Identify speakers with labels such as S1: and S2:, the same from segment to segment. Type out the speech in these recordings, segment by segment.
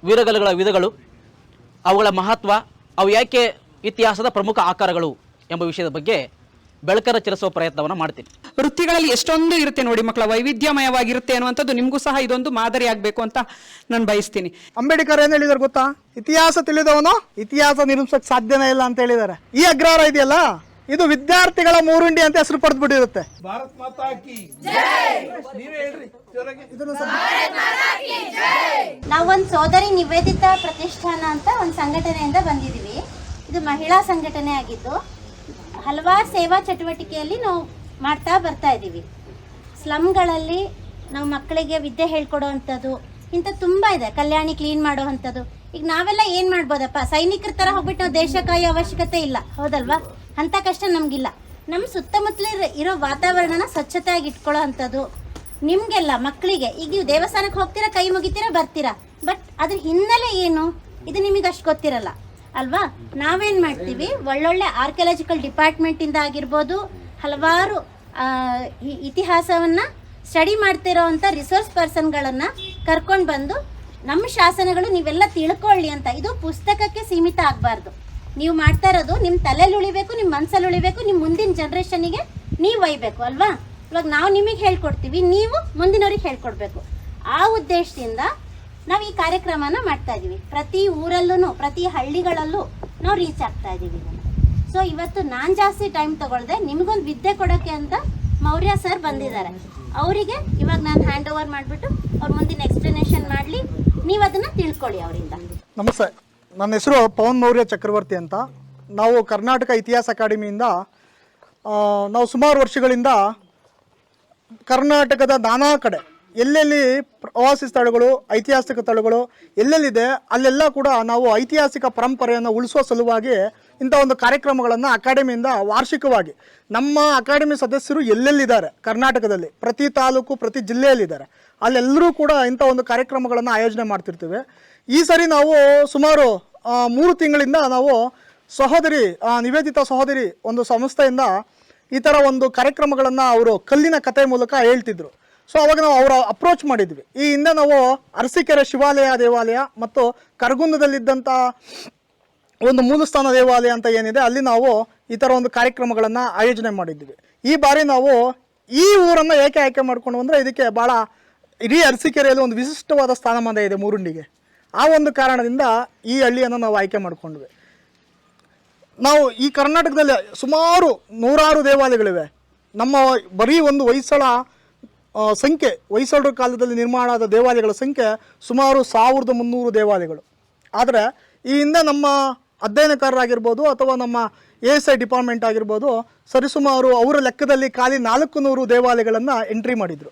S1: ವೀರಗಲ್ಲುಗಳ ವಿಧಗಳು, ಅವುಗಳ ಮಹತ್ವ, ಅವು ಯಾಕೆ ಇತಿಹಾಸದ ಪ್ರಮುಖ ಆಕಾರಗಳು ಎಂಬ ವಿಷಯದ ಬಗ್ಗೆ ಬೆಳಕರ ಚೆಲ್ಲಿಸುವ ಪ್ರಯತ್ನವನ್ನು ಮಾಡ್ತೀನಿ.
S2: ವೃತ್ತಿಗಳಲ್ಲಿ ಎಷ್ಟೊಂದು ಇರುತ್ತೆ ನೋಡಿ ಮಕ್ಕಳ, ವೈವಿಧ್ಯಮಯವಾಗಿರುತ್ತೆ ಅನ್ನುವಂಥದ್ದು ನಿಮಗೂ ಸಹ ಇದೊಂದು ಮಾದರಿ ಆಗಬೇಕು ಅಂತ ನಾನು ಬಯಸ್ತೀನಿ.
S3: ಅಂಬೇಡ್ಕರ್ ಏನು ಹೇಳಿದಾರೆ ಗೊತ್ತಾ? ಇತಿಹಾಸ ತಿಳಿದವನು ಇತಿಹಾಸ ನಿರ್ಮಿಸಕ್ಕೆ ಸಾಧ್ಯನೇ ಇಲ್ಲ ಅಂತ ಹೇಳಿದ್ದಾರೆ. ಈ ಅಗ್ರಹಾರ ಇದೆಯಲ್ಲ, ಇದು ವಿದ್ಯಾರ್ಥಿಗಳ ಮೂರುಂಡಿ ಅಂತ ಹೆಸರು ಪಡೆದು ಬಿಟ್ಟಿರುತ್ತೆ.
S4: ಭಾರತ್ ಮಾತಾ ಕಿ ನೀವೇ ಹೇಳ್ರಿ ಜೋರಾಗಿ.
S5: ನಾವೊಂದು ಸೋದರಿ ನಿವೇದಿತಾ ಪ್ರತಿಷ್ಠಾನ ಅಂತ ಒಂದು ಸಂಘಟನೆಯಿಂದ ಬಂದಿದ್ದೀವಿ. ಇದು ಮಹಿಳಾ ಸಂಘಟನೆ ಆಗಿದ್ದು ಹಲವಾರು ಸೇವಾ ಚಟುವಟಿಕೆಯಲ್ಲಿ ನಾವು ಮಾಡ್ತಾ ಬರ್ತಾ ಇದ್ದೀವಿ. ಸ್ಲಮ್ಗಳಲ್ಲಿ ನಾವು ಮಕ್ಕಳಿಗೆ ವಿದ್ಯೆ ಹೇಳ್ಕೊಡೋವಂಥದ್ದು ಇಂಥ ತುಂಬ ಇದೆ. ಕಲ್ಯಾಣಿ ಕ್ಲೀನ್ ಮಾಡೋ ಅಂಥದ್ದು. ಈಗ ನಾವೆಲ್ಲ ಏನು ಮಾಡ್ಬೋದಪ್ಪ, ಸೈನಿಕರ ಥರ ಹೋಗ್ಬಿಟ್ಟು ನಾವು ದೇಶ ಕಾಯೋ ಅವಶ್ಯಕತೆ ಇಲ್ಲ, ಹೌದಲ್ವಾ? ಅಂಥ ಕಷ್ಟ ನಮಗಿಲ್ಲ. ನಮ್ಮ ಸುತ್ತಮುತ್ತಲ ಇರೋ ವಾತಾವರಣನ ಸ್ವಚ್ಛತೆಯಾಗಿ ಇಟ್ಕೊಳ್ಳೋ ಅಂಥದ್ದು ನಿಮಗೆಲ್ಲ ಮಕ್ಕಳಿಗೆ. ಈಗ ನೀವು ದೇವಸ್ಥಾನಕ್ಕೆ ಹೋಗ್ತೀರಾ, ಕೈ ಮುಗಿತೀರಾ, ಬರ್ತೀರಾ, ಬಟ್ ಅದ್ರ ಹಿನ್ನೆಲೆ ಏನು ಇದು ನಿಮಗೆ ಅಷ್ಟು ಗೊತ್ತಿರಲ್ಲ ಅಲ್ವಾ? ನಾವೇನು ಮಾಡ್ತೀವಿ, ಒಳ್ಳೊಳ್ಳೆ ಆರ್ಕಿಯಾಲಜಿಕಲ್ ಡಿಪಾರ್ಟ್ಮೆಂಟಿಂದ ಆಗಿರ್ಬೋದು, ಹಲವಾರು ಇತಿಹಾಸವನ್ನು ಸ್ಟಡಿ ಮಾಡ್ತಿರೋ ಅಂಥ ರಿಸೋರ್ಸ್ ಪರ್ಸನ್ಗಳನ್ನು ಕರ್ಕೊಂಡು ಬಂದು ನಮ್ಮ ಶಾಸನಗಳು ನೀವೆಲ್ಲ ತಿಳ್ಕೊಳ್ಳಿ ಅಂತ. ಇದು ಪುಸ್ತಕಕ್ಕೆ ಸೀಮಿತ ಆಗಬಾರ್ದು. ನೀವು ಮಾಡ್ತಾ ಇರೋದು ನಿಮ್ಮ ತಲೆಯಲ್ಲಿ ಉಳಿಬೇಕು, ನಿಮ್ಮ ಮನಸ್ಸಲ್ಲಿ ಉಳಿಬೇಕು, ನಿಮ್ಮ ಮುಂದಿನ ಜನ್ರೇಷನ್ನಿಗೆ ನೀವು ಒಯ್ಬೇಕು ಅಲ್ವಾ? ಇವಾಗ ನಾವು ನಿಮಗೆ ಹೇಳ್ಕೊಡ್ತೀವಿ, ನೀವು ಮುಂದಿನವ್ರಿಗೆ ಹೇಳ್ಕೊಡ್ಬೇಕು. ಆ ಉದ್ದೇಶದಿಂದ ನಾವು ಈ ಕಾರ್ಯಕ್ರಮನ ಮಾಡ್ತಾ ಇದ್ದೀವಿ. ಪ್ರತಿ ಊರಲ್ಲೂ, ಪ್ರತಿ ಹಳ್ಳಿಗಳಲ್ಲೂ ನಾವು ರೀಚ್ ಆಗ್ತಾ ಇದ್ದೀವಿ. ಸೊ ಇವತ್ತು ನಾನು ಜಾಸ್ತಿ ಟೈಮ್ ತಗೊಳ್ದೆ, ನಿಮಗೊಂದು ವಿದ್ಯೆ ಕೊಡೋಕ್ಕೆ ಅಂತ ಮೌರ್ಯ ಸರ್ ಬಂದಿದ್ದಾರೆ. ಅವರಿಗೆ ಇವಾಗ ನಾನು ಹ್ಯಾಂಡ್ ಓವರ್ ಮಾಡಿಬಿಟ್ಟು ಅವ್ರ ಮುಂದಿನ ಎಕ್ಸ್ಪ್ಲನೇಷನ್ ಮಾಡಲಿ, ನೀವು ಅದನ್ನು ತಿಳ್ಕೊಳ್ಳಿ ಅವರಿಂದ.
S3: ನಮಸ್ತೆ, ನನ್ನ ಹೆಸರು ಪವನ್ ಮೌರ್ಯ ಚಕ್ರವರ್ತಿ ಅಂತ. ನಾವು ಕರ್ನಾಟಕ ಇತಿಹಾಸ ಅಕಾಡೆಮಿಯಿಂದ ನಾವು ಸುಮಾರು ವರ್ಷಗಳಿಂದ ಕರ್ನಾಟಕದ ನಾನಾ ಕಡೆ ಎಲ್ಲೆಲ್ಲಿ ಪ್ರವಾಸಿ ಸ್ಥಳಗಳು, ಐತಿಹಾಸಿಕ ಸ್ಥಳಗಳು ಎಲ್ಲೆಲ್ಲಿದೆ ಅಲ್ಲೆಲ್ಲ ಕೂಡ ನಾವು ಐತಿಹಾಸಿಕ ಪರಂಪರೆಯನ್ನು ಉಳಿಸುವ ಸಲುವಾಗಿ ಇಂಥ ಒಂದು ಕಾರ್ಯಕ್ರಮಗಳನ್ನು ಅಕಾಡೆಮಿಯಿಂದ ವಾರ್ಷಿಕವಾಗಿ ನಮ್ಮ ಅಕಾಡೆಮಿ ಸದಸ್ಯರು ಎಲ್ಲೆಲ್ಲಿದ್ದಾರೆ ಕರ್ನಾಟಕದಲ್ಲಿ, ಪ್ರತಿ ತಾಲೂಕು, ಪ್ರತಿ ಜಿಲ್ಲೆಯಲ್ಲಿದ್ದಾರೆ, ಅಲ್ಲೆಲ್ಲರೂ ಕೂಡ ಇಂಥ ಒಂದು ಕಾರ್ಯಕ್ರಮಗಳನ್ನು ಆಯೋಜನೆ ಮಾಡ್ತಿರ್ತೀವಿ. ಈ ಸರಿ ನಾವು ಸುಮಾರು 3 ತಿಂಗಳಿಂದ ನಾವು ಸಹೋದರಿ ನಿವೇದಿತಾ ಸಹೋದರಿ ಒಂದು ಸಂಸ್ಥೆಯಿಂದ ಈ ಥರ ಒಂದು ಕಾರ್ಯಕ್ರಮಗಳನ್ನು ಅವರು ಕಲ್ಲಿನ ಕಥೆ ಮೂಲಕ ಹೇಳ್ತಿದ್ರು. ಸೊ ಅವಾಗ ನಾವು ಅವರ ಅಪ್ರೋಚ್ ಮಾಡಿದ್ವಿ. ಈ ಹಿಂದೆ ನಾವು ಅರಸೀಕೆರೆ ಶಿವಾಲಯ ದೇವಾಲಯ ಮತ್ತು ಕರಗುಂದದಲ್ಲಿದ್ದಂಥ ಒಂದು ಮೂಲಸ್ಥಾನ ದೇವಾಲಯ ಅಂತ ಏನಿದೆ, ಅಲ್ಲಿ ನಾವು ಈ ಥರ ಒಂದು ಕಾರ್ಯಕ್ರಮಗಳನ್ನು ಆಯೋಜನೆ ಮಾಡಿದ್ವಿ. ಈ ಬಾರಿ ನಾವು ಈ ಊರನ್ನು ಏಕೆ ಆಯ್ಕೆ ಮಾಡಿಕೊಂಡು ಅಂದರೆ, ಇದಕ್ಕೆ ಭಾಳ ಇಡೀ ಅರಸೀಕೆರೆಯಲ್ಲಿ ಒಂದು ವಿಶಿಷ್ಟವಾದ ಸ್ಥಾನಮಾನ ಇದೆ ಮೂರುಂಡಿಗೆ. ಆ ಒಂದು ಕಾರಣದಿಂದ ಈ ಹಳ್ಳಿಯನ್ನು ನಾವು ಆಯ್ಕೆ ಮಾಡಿಕೊಂಡ್ವಿ. ನಾವು ಈ ಕರ್ನಾಟಕದಲ್ಲಿ ಸುಮಾರು 100 ದೇವಾಲಯಗಳಿವೆ. ನಮ್ಮ ಬರೀ ಒಂದು ಹೊಯ್ಸಳ ಸಂಖ್ಯೆ, ಹೊಯ್ಸಳರ ಕಾಲದಲ್ಲಿ ನಿರ್ಮಾಣ ಆದ ದೇವಾಲಯಗಳ ಸಂಖ್ಯೆ ಸುಮಾರು 1300 ದೇವಾಲಯಗಳು. ಆದರೆ ಈ ಹಿಂದೆ ನಮ್ಮ ಅಧ್ಯಯನಕಾರರಾಗಿರ್ಬೋದು ಅಥವಾ ನಮ್ಮ ASI ಡಿಪಾರ್ಟ್ಮೆಂಟ್ ಆಗಿರ್ಬೋದು, ಸರಿಸುಮಾರು ಅವರ ಲೆಕ್ಕದಲ್ಲಿ ಖಾಲಿ 400 ದೇವಾಲಯಗಳನ್ನು ಎಂಟ್ರಿ ಮಾಡಿದರು,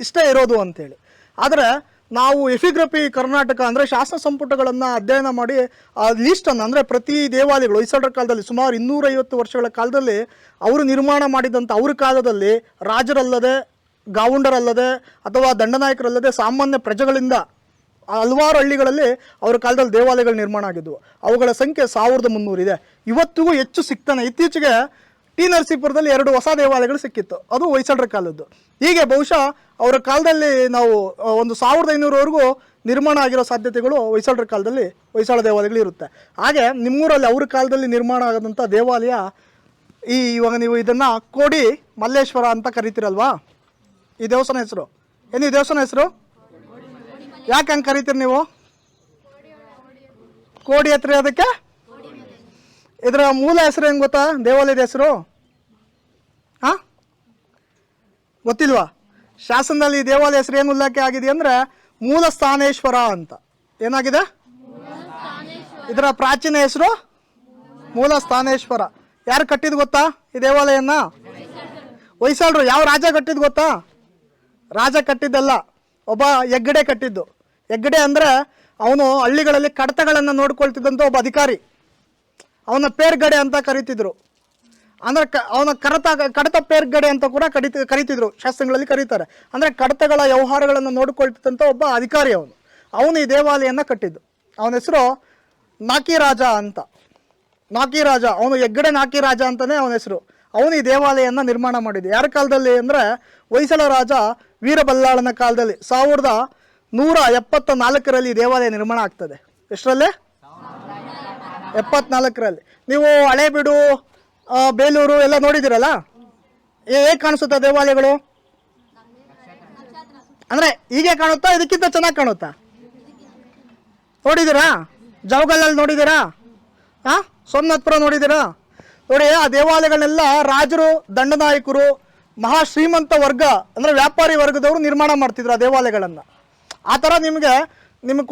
S3: ಇಷ್ಟೇ ಇರೋದು ಅಂಥೇಳಿ. ಆದರೆ ನಾವು ಎಫಿಗ್ರಫಿ ಕರ್ನಾಟಕ ಅಂದರೆ ಶಾಸನ ಸಂಪುಟಗಳನ್ನು ಅಧ್ಯಯನ ಮಾಡಿ ಆ ಲೀಸ್ಟನ್ನು, ಅಂದರೆ ಪ್ರತಿ ದೇವಾಲಯಗಳು ಹೊಯ್ಸಳರ ಕಾಲದಲ್ಲಿ ಸುಮಾರು 250 ವರ್ಷಗಳ ಕಾಲದಲ್ಲಿ ಅವರು ನಿರ್ಮಾಣ ಮಾಡಿದಂಥ, ಅವ್ರ ಕಾಲದಲ್ಲಿ ರಾಜರಲ್ಲದೆ, ಗಾವುಂಡರಲ್ಲದೆ ಅಥವಾ ದಂಡನಾಯಕರಲ್ಲದೆ ಸಾಮಾನ್ಯ ಪ್ರಜೆಗಳಿಂದ ಹಲವಾರು ಹಳ್ಳಿಗಳಲ್ಲಿ ಅವ್ರ ಕಾಲದಲ್ಲಿ ದೇವಾಲಯಗಳು ನಿರ್ಮಾಣ ಆಗಿದ್ವು. ಅವುಗಳ ಸಂಖ್ಯೆ 1300 ಇದೆ. ಇವತ್ತಿಗೂ ಹೆಚ್ಚು ಸಿಗ್ತಾನೆ. ಇತ್ತೀಚೆಗೆ ಟಿ ನರಸೀಪುರದಲ್ಲಿ 2 ಹೊಸ ದೇವಾಲಯಗಳು ಸಿಕ್ಕಿತ್ತು, ಅದು ಹೊಯ್ಸಳರ ಕಾಲದ್ದು. ಹೀಗೆ ಬಹುಶಃ ಅವರ ಕಾಲದಲ್ಲಿ ನಾವು ಒಂದು 1500ವರೆಗೂ ನಿರ್ಮಾಣ ಆಗಿರೋ ಸಾಧ್ಯತೆಗಳು ಹೊಯ್ಸಳರ ಕಾಲದಲ್ಲಿ ಹೊಯ್ಸಳ ದೇವಾಲಯಗಳು ಇರುತ್ತೆ. ಹಾಗೆ ನಿಮ್ಮೂರಲ್ಲಿ ಅವ್ರ ಕಾಲದಲ್ಲಿ ನಿರ್ಮಾಣ ಆದಂಥ ದೇವಾಲಯ ಇವಾಗ ನೀವು ಇದನ್ನು ಕೋಡಿ ಮಲ್ಲೇಶ್ವರ ಅಂತ ಕರಿತೀರಲ್ವಾ? ಈ ದೇವಸ್ಥಾನ ಹೆಸರು ಏನು? ಈ ದೇವಸ್ಥಾನ ಹೆಸರು ಯಾಕೆ ಹಂಗೆ ಕರಿತೀರಿ ನೀವು? ಕೋಡಿ ಹತ್ರ ಅದಕ್ಕೆ ಇದರ ಮೂಲ ಹೆಸರು ಏನು ಗೊತ್ತಾ? ದೇವಾಲಯದ ಹೆಸರು ಹಾಂ ಗೊತ್ತಿಲ್ವಾ? ಶಾಸನದಲ್ಲಿ ಈ ದೇವಾಲಯ ಹೆಸರು ಏನು ಉಲ್ಲೇಖ ಆಗಿದೆ ಅಂದರೆ ಮೂಲಸ್ಥಾನೇಶ್ವರ ಅಂತ. ಏನಾಗಿದೆ? ಇದರ ಪ್ರಾಚೀನ ಹೆಸರು ಮೂಲಸ್ಥಾನೇಶ್ವರ. ಯಾರು ಕಟ್ಟಿದ್ ಗೊತ್ತಾ ಈ ದೇವಾಲಯನ? ಹೊಯ್ಸಳರು. ಯಾವ ರಾಜ ಕಟ್ಟಿದ್ ಗೊತ್ತಾ? ರಾಜ ಕಟ್ಟಿದ್ದಲ್ಲ, ಒಬ್ಬ ಹೆಗ್ಗಡೆ ಕಟ್ಟಿದ್ದು. ಹೆಗ್ಗಡೆ ಅಂದರೆ ಅವನು ಹಳ್ಳಿಗಳಲ್ಲಿ ಕಡತಗಳನ್ನು ನೋಡ್ಕೊಳ್ತಿದ್ದಂಥ ಒಬ್ಬ ಅಧಿಕಾರಿ. ಅವನ ಪೇರ್ಗಡೆ ಅಂತ ಕರಿತಿದ್ರು. ಅಂದರೆ ಅವನ ಕಡತ ಪೇರ್ಗಡೆ ಅಂತ ಕೂಡ ಕರಿತಿದ್ರು, ಶಾಸ್ತ್ರಗಳಲ್ಲಿ ಕರೀತಾರೆ. ಅಂದರೆ ಕಡತಗಳ ವ್ಯವಹಾರಗಳನ್ನು ನೋಡ್ಕೊಳ್ತಿದ್ದಂಥ ಒಬ್ಬ ಅಧಿಕಾರಿ ಅವನು ಈ ದೇವಾಲಯನ ಕಟ್ಟಿದ್ದು. ಅವನ ಹೆಸರು ನಾಕಿರಾಜ ಅಂತ. ನಾಕಿರಾಜ, ಅವನು ಹೆಗ್ಗಡೆ ನಾಕಿರಾಜ ಅಂತಲೇ ಅವನ ಹೆಸರು. ಅವನು ಈ ದೇವಾಲಯನ ನಿರ್ಮಾಣ ಮಾಡಿದ್ದು. ಯಾರ ಕಾಲದಲ್ಲಿ ಅಂದರೆ ಹೊಯ್ಸಳ ರಾಜ ವೀರಬಲ್ಲಾಳನ ಕಾಲದಲ್ಲಿ 174ರಲ್ಲಿ ದೇವಾಲಯ ನಿರ್ಮಾಣ ಆಗ್ತದೆ. ಎಷ್ಟರಲ್ಲಿ? 74ರಲ್ಲಿ. ನೀವು ಹಳೇಬೀಡು, ಬೇಲೂರು ಎಲ್ಲ ನೋಡಿದಿರಲ್ಲ, ಹೇಗೆ ಕಾಣಿಸುತ್ತಾ ದೇವಾಲಯಗಳು? ಅಂದರೆ ಹೀಗೆ ಕಾಣುತ್ತಾ, ಇದಕ್ಕಿಂತ ಚೆನ್ನಾಗಿ ಕಾಣುತ್ತಾ? ನೋಡಿದ್ದೀರಾ? ಜವಗಲ್ಲಲ್ಲಿ ನೋಡಿದ್ದೀರಾ? ಸೋಮನಾಥಪುರ ನೋಡಿದ್ದೀರಾ? ನೋಡಿ, ಆ ದೇವಾಲಯಗಳನ್ನೆಲ್ಲ ರಾಜರು, ದಂಡನಾಯಕರು, ಮಹಾ ಶ್ರೀಮಂತ ವರ್ಗ ಅಂದರೆ ವ್ಯಾಪಾರಿ ವರ್ಗದವರು ನಿರ್ಮಾಣ ಮಾಡ್ತಿದ್ರು ಆ ದೇವಾಲಯಗಳನ್ನು. ಆ ಥರ ನಿಮಗೆ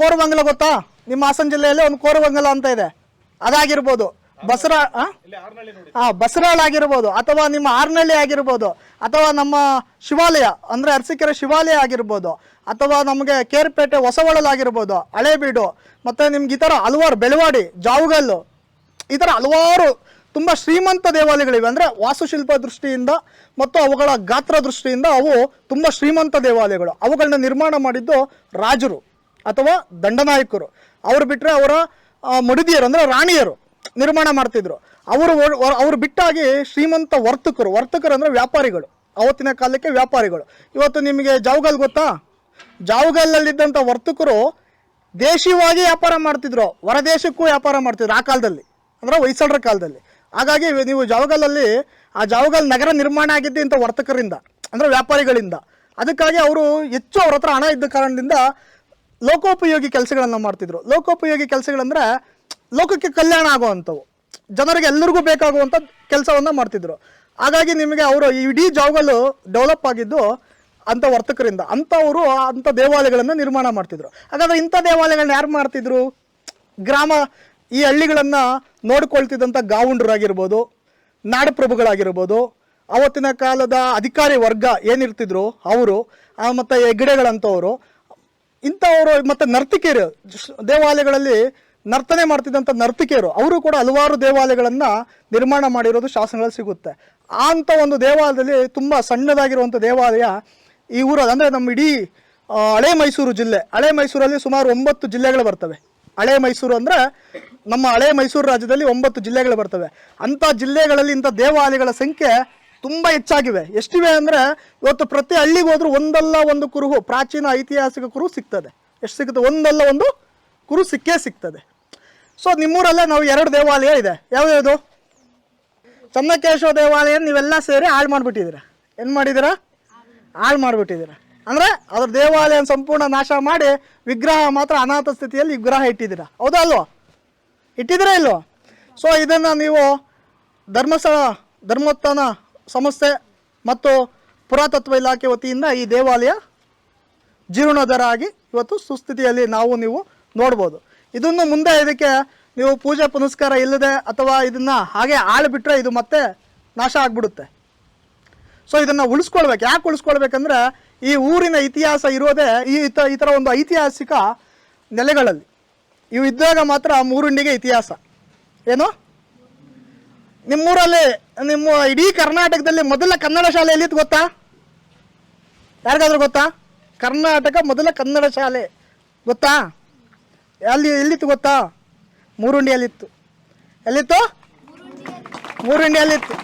S3: ಕೋರಮಂಗಲ ಗೊತ್ತಾ? ನಿಮ್ಮ ಹಾಸನ ಜಿಲ್ಲೆಯಲ್ಲಿ ಒಂದು ಕೋರಮಂಗಲ ಅಂತ ಇದೆ, ಅದಾಗಿರ್ಬೋದು. ಬಸರಾಳ್ ಆಗಿರ್ಬೋದು, ಅಥವಾ ನಿಮ್ಮ ಆರ್ನಳ್ಳಿ ಆಗಿರ್ಬೋದು, ಅಥವಾ ನಮ್ಮ ಶಿವಾಲಯ ಅಂದರೆ ಅರಸೀಕೆರೆ ಶಿವಾಲಯ ಆಗಿರ್ಬೋದು, ಅಥವಾ ನಮಗೆ ಕೇರ್ಪೇಟೆ ಹೊಸವಳಲ್ ಆಗಿರ್ಬೋದು, ಹಳೇಬೀಡು, ಮತ್ತು ನಿಮ್ಗೆ ಈ ಥರ ಹಲವಾರು, ಬೆಳವಾಡಿ, ಜಾವಗಲ್ಲು, ಈ ಥರ ಹಲವಾರು ತುಂಬ ಶ್ರೀಮಂತ ದೇವಾಲಯಗಳಿವೆ. ಅಂದರೆ ವಾಸ್ತುಶಿಲ್ಪ ದೃಷ್ಟಿಯಿಂದ ಮತ್ತು ಅವುಗಳ ಗಾತ್ರ ದೃಷ್ಟಿಯಿಂದ ಅವು ತುಂಬ ಶ್ರೀಮಂತ ದೇವಾಲಯಗಳು. ಅವುಗಳನ್ನ ನಿರ್ಮಾಣ ಮಾಡಿದ್ದು ರಾಜರು ಅಥವಾ ದಂಡನಾಯಕರು. ಅವರು ಬಿಟ್ಟರೆ ಅವರ ಮುಡಿದಿಯರು ಅಂದರೆ ರಾಣಿಯರು ನಿರ್ಮಾಣ ಮಾಡ್ತಿದ್ರು. ಅವರು ಬಿಟ್ಟಾಗಿ ಶ್ರೀಮಂತ ವರ್ತಕರು ಅಂದರೆ ವ್ಯಾಪಾರಿಗಳು, ಅವತ್ತಿನ ಕಾಲಕ್ಕೆ ವ್ಯಾಪಾರಿಗಳು. ಇವತ್ತು ನಿಮಗೆ ಜಾವಗಲ್ ಗೊತ್ತಾ? ಜಾವಗಲ್ಲಲ್ಲಿದ್ದಂಥ ವರ್ತಕರು ದೇಶೀಯವಾಗಿ ವ್ಯಾಪಾರ ಮಾಡ್ತಿದ್ರು, ಹೊರದೇಶಕ್ಕೂ ವ್ಯಾಪಾರ ಮಾಡ್ತಿದ್ರು ಆ ಕಾಲದಲ್ಲಿ, ಅಂದರೆ ಹೊಯ್ಸಳರ ಕಾಲದಲ್ಲಿ. ಹಾಗಾಗಿ ನೀವು ಜಾವಗಲ್ಲಲ್ಲಿ ಆ ಜಾವಗಲ್ ನಗರ ನಿರ್ಮಾಣ ಆಗಿದ್ದು ಇಂಥ ವರ್ತಕರಿಂದ ಅಂದರೆ ವ್ಯಾಪಾರಿಗಳಿಂದ. ಅದಕ್ಕಾಗಿ ಅವರು ಹೆಚ್ಚು ಅವ್ರ ಹತ್ರ ಹಣ ಇದ್ದ ಕಾರಣದಿಂದ ಲೋಕೋಪಯೋಗಿ ಕೆಲಸಗಳನ್ನು ಮಾಡ್ತಿದ್ರು. ಲೋಕೋಪಯೋಗಿ ಕೆಲಸಗಳಂದರೆ ಲೋಕಕ್ಕೆ ಕಲ್ಯಾಣ ಆಗುವಂಥವು, ಜನರಿಗೆ ಎಲ್ಲರಿಗೂ ಬೇಕಾಗುವಂಥ ಕೆಲಸವನ್ನು ಮಾಡ್ತಿದ್ರು. ಹಾಗಾಗಿ ನಿಮಗೆ ಅವರು ಇಡೀ ಜಾವಗಲ್ಲು ಡೆವಲಪ್ ಆಗಿದ್ದು ಅಂಥ ವರ್ತಕರಿಂದ. ಅಂಥವರು ಅಂಥ ದೇವಾಲಯಗಳನ್ನು ನಿರ್ಮಾಣ ಮಾಡ್ತಿದ್ರು. ಹಾಗಾದರೆ ಇಂಥ ದೇವಾಲಯಗಳನ್ನ ಯಾರು ಮಾಡ್ತಿದ್ರು? ಈ ಹಳ್ಳಿಗಳನ್ನು ನೋಡ್ಕೊಳ್ತಿದ್ದಂಥ ಗಾವುಂಡರಾಗಿರ್ಬೋದು, ನಾಡಪ್ರಭುಗಳಾಗಿರ್ಬೋದು, ಆವತ್ತಿನ ಕಾಲದ ಅಧಿಕಾರಿ ವರ್ಗ ಏನಿರ್ತಿದ್ರು ಅವರು, ಮತ್ತು ಹೆಗ್ಗಡೆಗಳಂಥವರು, ಇಂಥವರು, ಮತ್ತು ನರ್ತಿಕೆಯರು, ದೇವಾಲಯಗಳಲ್ಲಿ ನರ್ತನೆ ಮಾಡ್ತಿದ್ದಂಥ ನರ್ತಿಕೆಯರು, ಅವರು ಕೂಡ ಹಲವಾರು ದೇವಾಲಯಗಳನ್ನು ನಿರ್ಮಾಣ ಮಾಡಿರೋದು ಶಾಸನಗಳಲ್ಲಿ ಸಿಗುತ್ತೆ. ಅಂಥ ಒಂದು ದೇವಾಲಯದಲ್ಲಿ ತುಂಬ ಸಣ್ಣದಾಗಿರುವಂಥ ದೇವಾಲಯ ಈ ಊರಲ್ಲಿ, ಅಂದರೆ ನಮ್ಮ ಇಡೀ ಹಳೆ ಮೈಸೂರು ಜಿಲ್ಲೆ, ಹಳೆ ಮೈಸೂರಲ್ಲಿ ಸುಮಾರು 9 ಜಿಲ್ಲೆಗಳು ಬರ್ತವೆ. ಹಳೆ ಮೈಸೂರು ಅಂದರೆ ನಮ್ಮ ಹಳೆ ಮೈಸೂರು ರಾಜ್ಯದಲ್ಲಿ 9 ಜಿಲ್ಲೆಗಳು ಬರ್ತವೆ. ಅಂಥ ಜಿಲ್ಲೆಗಳಲ್ಲಿ ಇಂಥ ದೇವಾಲಯಗಳ ಸಂಖ್ಯೆ ತುಂಬ ಹೆಚ್ಚಾಗಿವೆ. ಎಷ್ಟಿವೆ ಅಂದರೆ ಇವತ್ತು ಪ್ರತಿ ಹಳ್ಳಿಗೆ ಹೋದ್ರೂ ಒಂದಲ್ಲ ಒಂದು ಕುರುಹು, ಪ್ರಾಚೀನ ಐತಿಹಾಸಿಕ ಕುರುಹು ಸಿಗ್ತದೆ. ಎಷ್ಟು ಸಿಗುತ್ತೆ? ಒಂದಲ್ಲ ಒಂದು ಕುರು ಸಿಗ್ತದೆ. ಸೊ ನಿಮ್ಮೂರಲ್ಲೇ ನಾವು 2 ದೇವಾಲಯ ಇದೆ. ಯಾವ್ಯಾವುದು? ಚನ್ನಕೇಶವ ದೇವಾಲಯ ನೀವೆಲ್ಲ ಸೇರಿ ಹಾಳು ಮಾಡಿಬಿಟ್ಟಿದ್ದೀರ. ಏನು ಮಾಡಿದ್ದೀರಾ? ಹಾಳು ಮಾಡಿಬಿಟ್ಟಿದ್ದೀರ. ಅಂದರೆ ಅದ್ರ ದೇವಾಲಯ ಸಂಪೂರ್ಣ ನಾಶ ಮಾಡಿ ವಿಗ್ರಹ ಮಾತ್ರ ಅನಾಥ ಸ್ಥಿತಿಯಲ್ಲಿ ವಿಗ್ರಹ ಇಟ್ಟಿದ್ದೀರಾ. ಹೌದಾ ಅಲ್ವೋ? ಇಟ್ಟಿದ್ದೀರಾ ಇಲ್ವೋ? ಸೊ ಇದನ್ನು ನೀವು ಧರ್ಮೋತ್ಥಾನ ಸಂಸ್ಥೆ ಮತ್ತು ಪುರಾತತ್ವ ಇಲಾಖೆ ವತಿಯಿಂದ ಈ ದೇವಾಲಯ ಜೀರ್ಣೋದ್ಧಾರ ಆಗಿ ಇವತ್ತು ಸುಸ್ಥಿತಿಯಲ್ಲಿ ನೀವು ನೋಡ್ಬೋದು. ಇದನ್ನು ಮುಂದೆ ಇದಕ್ಕೆ ನೀವು ಪೂಜೆ ಪುನಸ್ಕಾರ ಇಲ್ಲದೆ ಅಥವಾ ಇದನ್ನು ಹಾಗೆ ಬಿಟ್ಟರೆ ಇದು ಮತ್ತೆ ನಾಶ ಆಗಿಬಿಡುತ್ತೆ. ಸೊ ಇದನ್ನು ಉಳಿಸ್ಕೊಳ್ಬೇಕು. ಯಾಕೆ ಉಳಿಸ್ಕೊಳ್ಬೇಕಂದ್ರೆ ಈ ಊರಿನ ಇತಿಹಾಸ ಇರೋದೇ ಈ ಥರ ಒಂದು ಐತಿಹಾಸಿಕ ನೆಲೆಗಳಲ್ಲಿ. ಇವು ಇದ್ದಾಗ ಮಾತ್ರ ಮೂರುಂಡಿಗೆ ಇತಿಹಾಸ. ಏನು? ನಿಮ್ಮೂರಲ್ಲಿ, ನಿಮ್ಮ ಇಡೀ ಕರ್ನಾಟಕದಲ್ಲಿ ಮೊದಲ ಕನ್ನಡ ಶಾಲೆ ಎಲ್ಲಿತ್ತು ಗೊತ್ತಾ? ಯಾರಿಗಾದ್ರೂ ಗೊತ್ತಾ? ಕರ್ನಾಟಕ ಮೊದಲ ಕನ್ನಡ ಶಾಲೆ ಗೊತ್ತಾ? ಎಲ್ಲಿತ್ತು ಗೊತ್ತಾ? ಮೂರುಂಡಿಯಲ್ಲಿತ್ತು. ಎಲ್ಲಿತ್ತು? ಮೂರುಂಡಿಯಲ್ಲಿತ್ತು.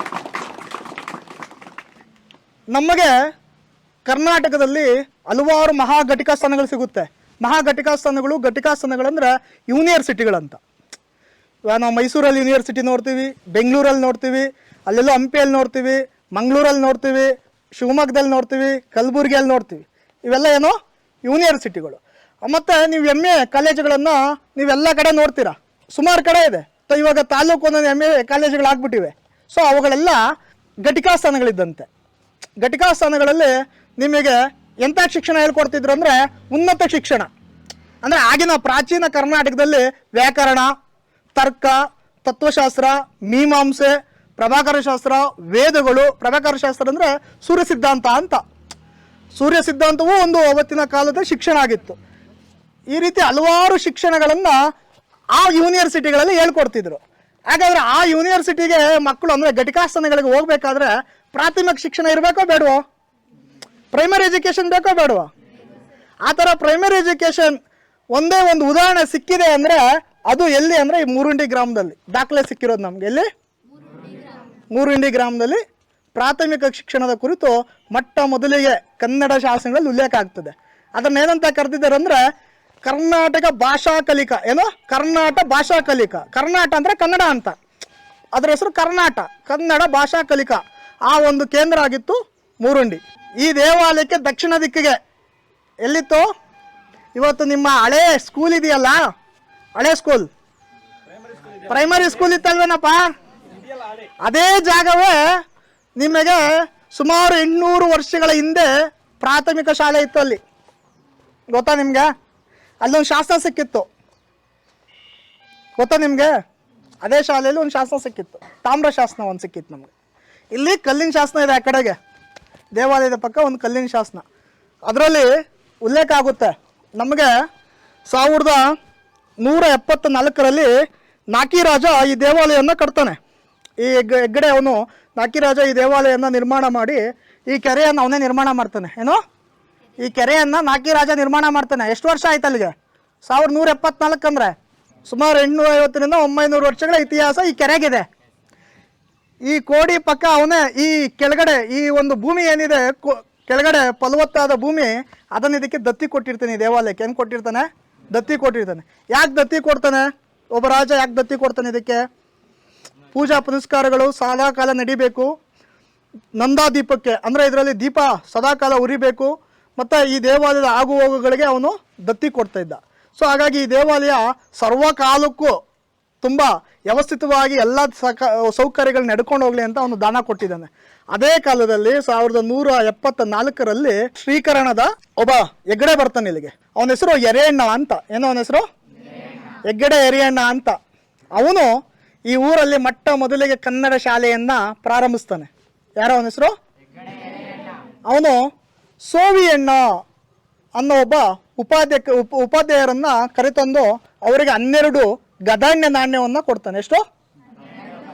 S3: ನಮಗೆ ಕರ್ನಾಟಕದಲ್ಲಿ ಹಲವಾರು ಮಹಾಘಟಿಕಾ ಸ್ಥಾನಗಳು ಸಿಗುತ್ತೆ. ಮಹಾಘಟಿಕಾ ಸ್ಥಾನಗಳಂದ್ರೆ ಯೂನಿವರ್ಸಿಟಿಗಳಂತ. ಇವಾಗ ನಾವು ಮೈಸೂರಲ್ಲಿ ಯೂನಿವರ್ಸಿಟಿ ನೋಡ್ತೀವಿ, ಬೆಂಗಳೂರಲ್ಲಿ ನೋಡ್ತೀವಿ, ಅಲ್ಲೆಲ್ಲೋ ಹಂಪಿಯಲ್ಲಿ ನೋಡ್ತೀವಿ, ಮಂಗಳೂರಲ್ಲಿ ನೋಡ್ತೀವಿ, ಶಿವಮೊಗ್ಗದಲ್ಲಿ ನೋಡ್ತೀವಿ, ಕಲಬುರಗಿಯಲ್ಲಿ ನೋಡ್ತೀವಿ. ಇವೆಲ್ಲ ಏನೋ ಯೂನಿವರ್ಸಿಟಿಗಳು. ಮತ್ತು ನೀವು MA ಕಾಲೇಜುಗಳನ್ನು ನೀವೆಲ್ಲ ಕಡೆ ನೋಡ್ತೀರಾ, ಸುಮಾರು ಕಡೆ ಇದೆ. ಇವಾಗ ತಾಲೂಕು ಒಂದೊಂದು MA ಕಾಲೇಜುಗಳಾಗ್ಬಿಟ್ಟಿವೆ. ಸೊ ಅವುಗಳೆಲ್ಲ ಘಟಿಕಾ ಸ್ಥಾನಗಳಿದ್ದಂತೆ. ಘಟಿಕಾ ಸ್ಥಾನಗಳಲ್ಲಿ ನಿಮಗೆ ಎಂಥ ಶಿಕ್ಷಣ ಹೇಳ್ಕೊಡ್ತಿದ್ರು ಅಂದರೆ ಉನ್ನತ ಶಿಕ್ಷಣ. ಅಂದರೆ ಆಗಿನ ಪ್ರಾಚೀನ ಕರ್ನಾಟಕದಲ್ಲಿ ವ್ಯಾಕರಣ, ತರ್ಕ, ತತ್ವಶಾಸ್ತ್ರ, ಮೀಮಾಂಸೆ, ಪ್ರಭಾಕರ ಶಾಸ್ತ್ರ, ವೇದಗಳು. ಪ್ರಭಾಕರ ಶಾಸ್ತ್ರ ಅಂದರೆ ಸೂರ್ಯ ಸಿದ್ಧಾಂತ ಅಂತ. ಸೂರ್ಯ ಸಿದ್ಧಾಂತವೂ ಒಂದು ಅವತ್ತಿನ ಕಾಲದ ಶಿಕ್ಷಣ ಆಗಿತ್ತು. ಈ ರೀತಿ ಹಲವಾರು ಶಿಕ್ಷಣಗಳನ್ನು ಆ ಯೂನಿವರ್ಸಿಟಿಗಳಲ್ಲಿ ಹೇಳ್ಕೊಡ್ತಿದ್ರು. ಹಾಗಾದರೆ ಆ ಯೂನಿವರ್ಸಿಟಿಗೆ ಮಕ್ಕಳು ಅಂದರೆ ಘಟಿಕಾ ಸ್ಥಾನಗಳಿಗೆ ಹೋಗ್ಬೇಕಾದ್ರೆ ಪ್ರಾಥಮಿಕ ಶಿಕ್ಷಣ ಇರಬೇಕೋ ಬೇಡವೋ? ಪ್ರೈಮರಿ ಎಜುಕೇಷನ್ ಬೇಕೋ ಬೇಡವೋ? ಆ ಥರ ಪ್ರೈಮರಿ ಎಜುಕೇಷನ್ ಒಂದೇ ಒಂದು ಉದಾಹರಣೆ ಸಿಕ್ಕಿದೆ ಅಂದರೆ ಅದು ಎಲ್ಲಿ ಅಂದರೆ ಈ ಮೂರುಂಡಿ ಗ್ರಾಮದಲ್ಲಿ ದಾಖಲೆ ಸಿಕ್ಕಿರೋದು ನಮಗೆ. ಎಲ್ಲಿ? ಮೂರುಂಡಿ ಗ್ರಾಮದಲ್ಲಿ ಪ್ರಾಥಮಿಕ ಶಿಕ್ಷಣದ ಕುರಿತು ಮೊಟ್ಟ ಮೊದಲಿಗೆ ಕನ್ನಡ ಶಾಸನಗಳಲ್ಲಿ ಉಲ್ಲೇಖ ಆಗ್ತದೆ. ಅದನ್ನೇನಂತ ಕರೆದಿದ್ದಾರೆ ಅಂದರೆ ಕರ್ನಾಟಕ ಭಾಷಾ ಕಲಿಕಾ. ಏನು? ಕರ್ನಾಟಕ ಭಾಷಾ ಕಲಿಕಾ. ಕರ್ನಾಟ ಅಂದರೆ ಕನ್ನಡ ಅಂತ, ಅದರ ಹೆಸರು ಕರ್ನಾಟ, ಕನ್ನಡ ಭಾಷಾ ಕಲಿಕಾ. ಆ ಒಂದು ಕೇಂದ್ರ ಆಗಿತ್ತು ಮೂರುಂಡಿ. ಈ ದೇವಾಲಯಕ್ಕೆ ದಕ್ಷಿಣ ದಿಕ್ಕಿಗೆ ಎಲ್ಲಿತ್ತು? ಇವತ್ತು ನಿಮ್ಮ ಹಳೆ ಸ್ಕೂಲ್ ಇದೆಯಲ್ಲ, ಹಳೆ ಸ್ಕೂಲ್, ಪ್ರೈಮರಿ ಸ್ಕೂಲ್ ಇತ್ತಲ್ವೇನಪ್ಪ, ಅದೇ ಜಾಗವೇ ನಿಮಗೆ ಸುಮಾರು 800 ವರ್ಷಗಳ ಹಿಂದೆ ಪ್ರಾಥಮಿಕ ಶಾಲೆ ಇತ್ತು ಅಲ್ಲಿ. ಗೊತ್ತಾ ನಿಮಗೆ? ಅಲ್ಲೊಂದು ಶಾಸನ ಸಿಕ್ಕಿತ್ತು, ಗೊತ್ತಾ ನಿಮಗೆ? ಅದೇ ಶಾಲೆಯಲ್ಲಿ ಒಂದು ಶಾಸನ ಸಿಕ್ಕಿತ್ತು, ತಾಮ್ರ ಶಾಸನ ಒಂದು ಸಿಕ್ಕಿತ್ತು ನಮಗೆ. ಇಲ್ಲಿ ಕಲ್ಲಿನ ಶಾಸನ ಇದೆ ಆ ಕಡೆಗೆ, ದೇವಾಲಯದ ಪಕ್ಕ ಒಂದು ಕಲ್ಲಿನ ಶಾಸನ. ಅದರಲ್ಲಿ ಉಲ್ಲೇಖ ಆಗುತ್ತೆ ನಮಗೆ 1174ರಲ್ಲಿ ನಾಕಿರಾಜ ಈ ದೇವಾಲಯವನ್ನು ಕಟ್ತಾನೆ. ಈ ಹೆಗ್ಗಡೆ ಅವನು ನಾಕಿರಾಜ ಈ ದೇವಾಲಯವನ್ನು ನಿರ್ಮಾಣ ಮಾಡಿ ಈ ಕೆರೆಯನ್ನು ಅವನೇ ನಿರ್ಮಾಣ ಮಾಡ್ತಾನೆ. ಏನು? ಈ ಕೆರೆಯನ್ನು ನಾಕಿರಾಜ ನಿರ್ಮಾಣ ಮಾಡ್ತಾನೆ. ಎಷ್ಟು ವರ್ಷ ಆಯ್ತು ಅಲ್ಲಿಗೆ? 1174 ಅಂದರೆ ಸುಮಾರು 850ರಿಂದ 900 ವರ್ಷಗಳ ಇತಿಹಾಸ ಈ ಕೆರೆಗಿದೆ. ಈ ಕೋಡಿ ಪಕ್ಕ ಅವನೇ ಈ ಕೆಳಗಡೆ ಈ ಒಂದು ಭೂಮಿ ಏನಿದೆ, ಕೆಳಗಡೆ ಫಲವತ್ತಾದ ಭೂಮಿ, ಅದನ್ನು ಇದಕ್ಕೆ ದತ್ತಿ ಕೊಟ್ಟಿರ್ತಾನೆ. ಈ ದೇವಾಲಯಕ್ಕೆ ಏನು ಕೊಟ್ಟಿರ್ತಾನೆ? ದತ್ತಿ ಕೊಟ್ಟಿರ್ತಾನೆ. ಯಾಕೆ ದತ್ತಿ ಕೊಡ್ತಾನೆ? ಒಬ್ಬ ರಾಜ ಯಾಕೆ ದತ್ತಿ ಕೊಡ್ತಾನೆ? ಇದಕ್ಕೆ ಪೂಜಾ ಪುನಸ್ಕಾರಗಳು ಸದಾಕಾಲ ನಡಿಬೇಕು, ನಂದಾದೀಪಕ್ಕೆ ಅಂದರೆ ಇದರಲ್ಲಿ ದೀಪ ಸದಾಕಾಲ ಉರಿಬೇಕು, ಮತ್ತು ಈ ದೇವಾಲಯದ ಆಗು ಹೋಗುಗಳಿಗೆ ಅವನು ದತ್ತಿ ಕೊಡ್ತಾ ಇದ್ದ. ಸೊ ಹಾಗಾಗಿ ಈ ದೇವಾಲಯ ಸರ್ವಕಾಲಕ್ಕೂ ತುಂಬ ವ್ಯವಸ್ಥಿತವಾಗಿ ಎಲ್ಲ ಸೌಕರ್ಯಗಳು ನಡ್ಕೊಂಡು ಹೋಗಲಿ ಅಂತ ಅವನು ದಾನ ಕೊಟ್ಟಿದ್ದಾನೆ. ಅದೇ ಕಾಲದಲ್ಲಿ 1174ರಲ್ಲಿ ಶ್ರೀಕರಣದ ಒಬ್ಬ ಹೆಗ್ಗಡೆ ಬರ್ತಾನೆ ಇಲ್ಲಿಗೆ. ಅವನ ಹೆಸರು ಎರೆಯಣ್ಣ ಅಂತ. ಏನೋ ಅವನ ಹೆಸರು? ಹೆಗ್ಗಡೆ ಎರೆಯಣ್ಣ ಅಂತ. ಅವನು ಈ ಊರಲ್ಲಿ ಮೊದಲಿಗೆ ಕನ್ನಡ ಶಾಲೆಯನ್ನು ಪ್ರಾರಂಭಿಸ್ತಾನೆ. ಯಾರೋ ಅವನ ಹೆಸರು? ಅವನು ಸೋವಿಯಣ್ಣ ಅನ್ನೋ ಒಬ್ಬ ಉಪಾಧ್ಯಾಯರನ್ನು ಕರೆತಂದು ಅವರಿಗೆ 12 ಗದಾಣ್ಯ ನಾಣ್ಯವನ್ನು ಕೊಡ್ತಾನೆ. ಎಷ್ಟು?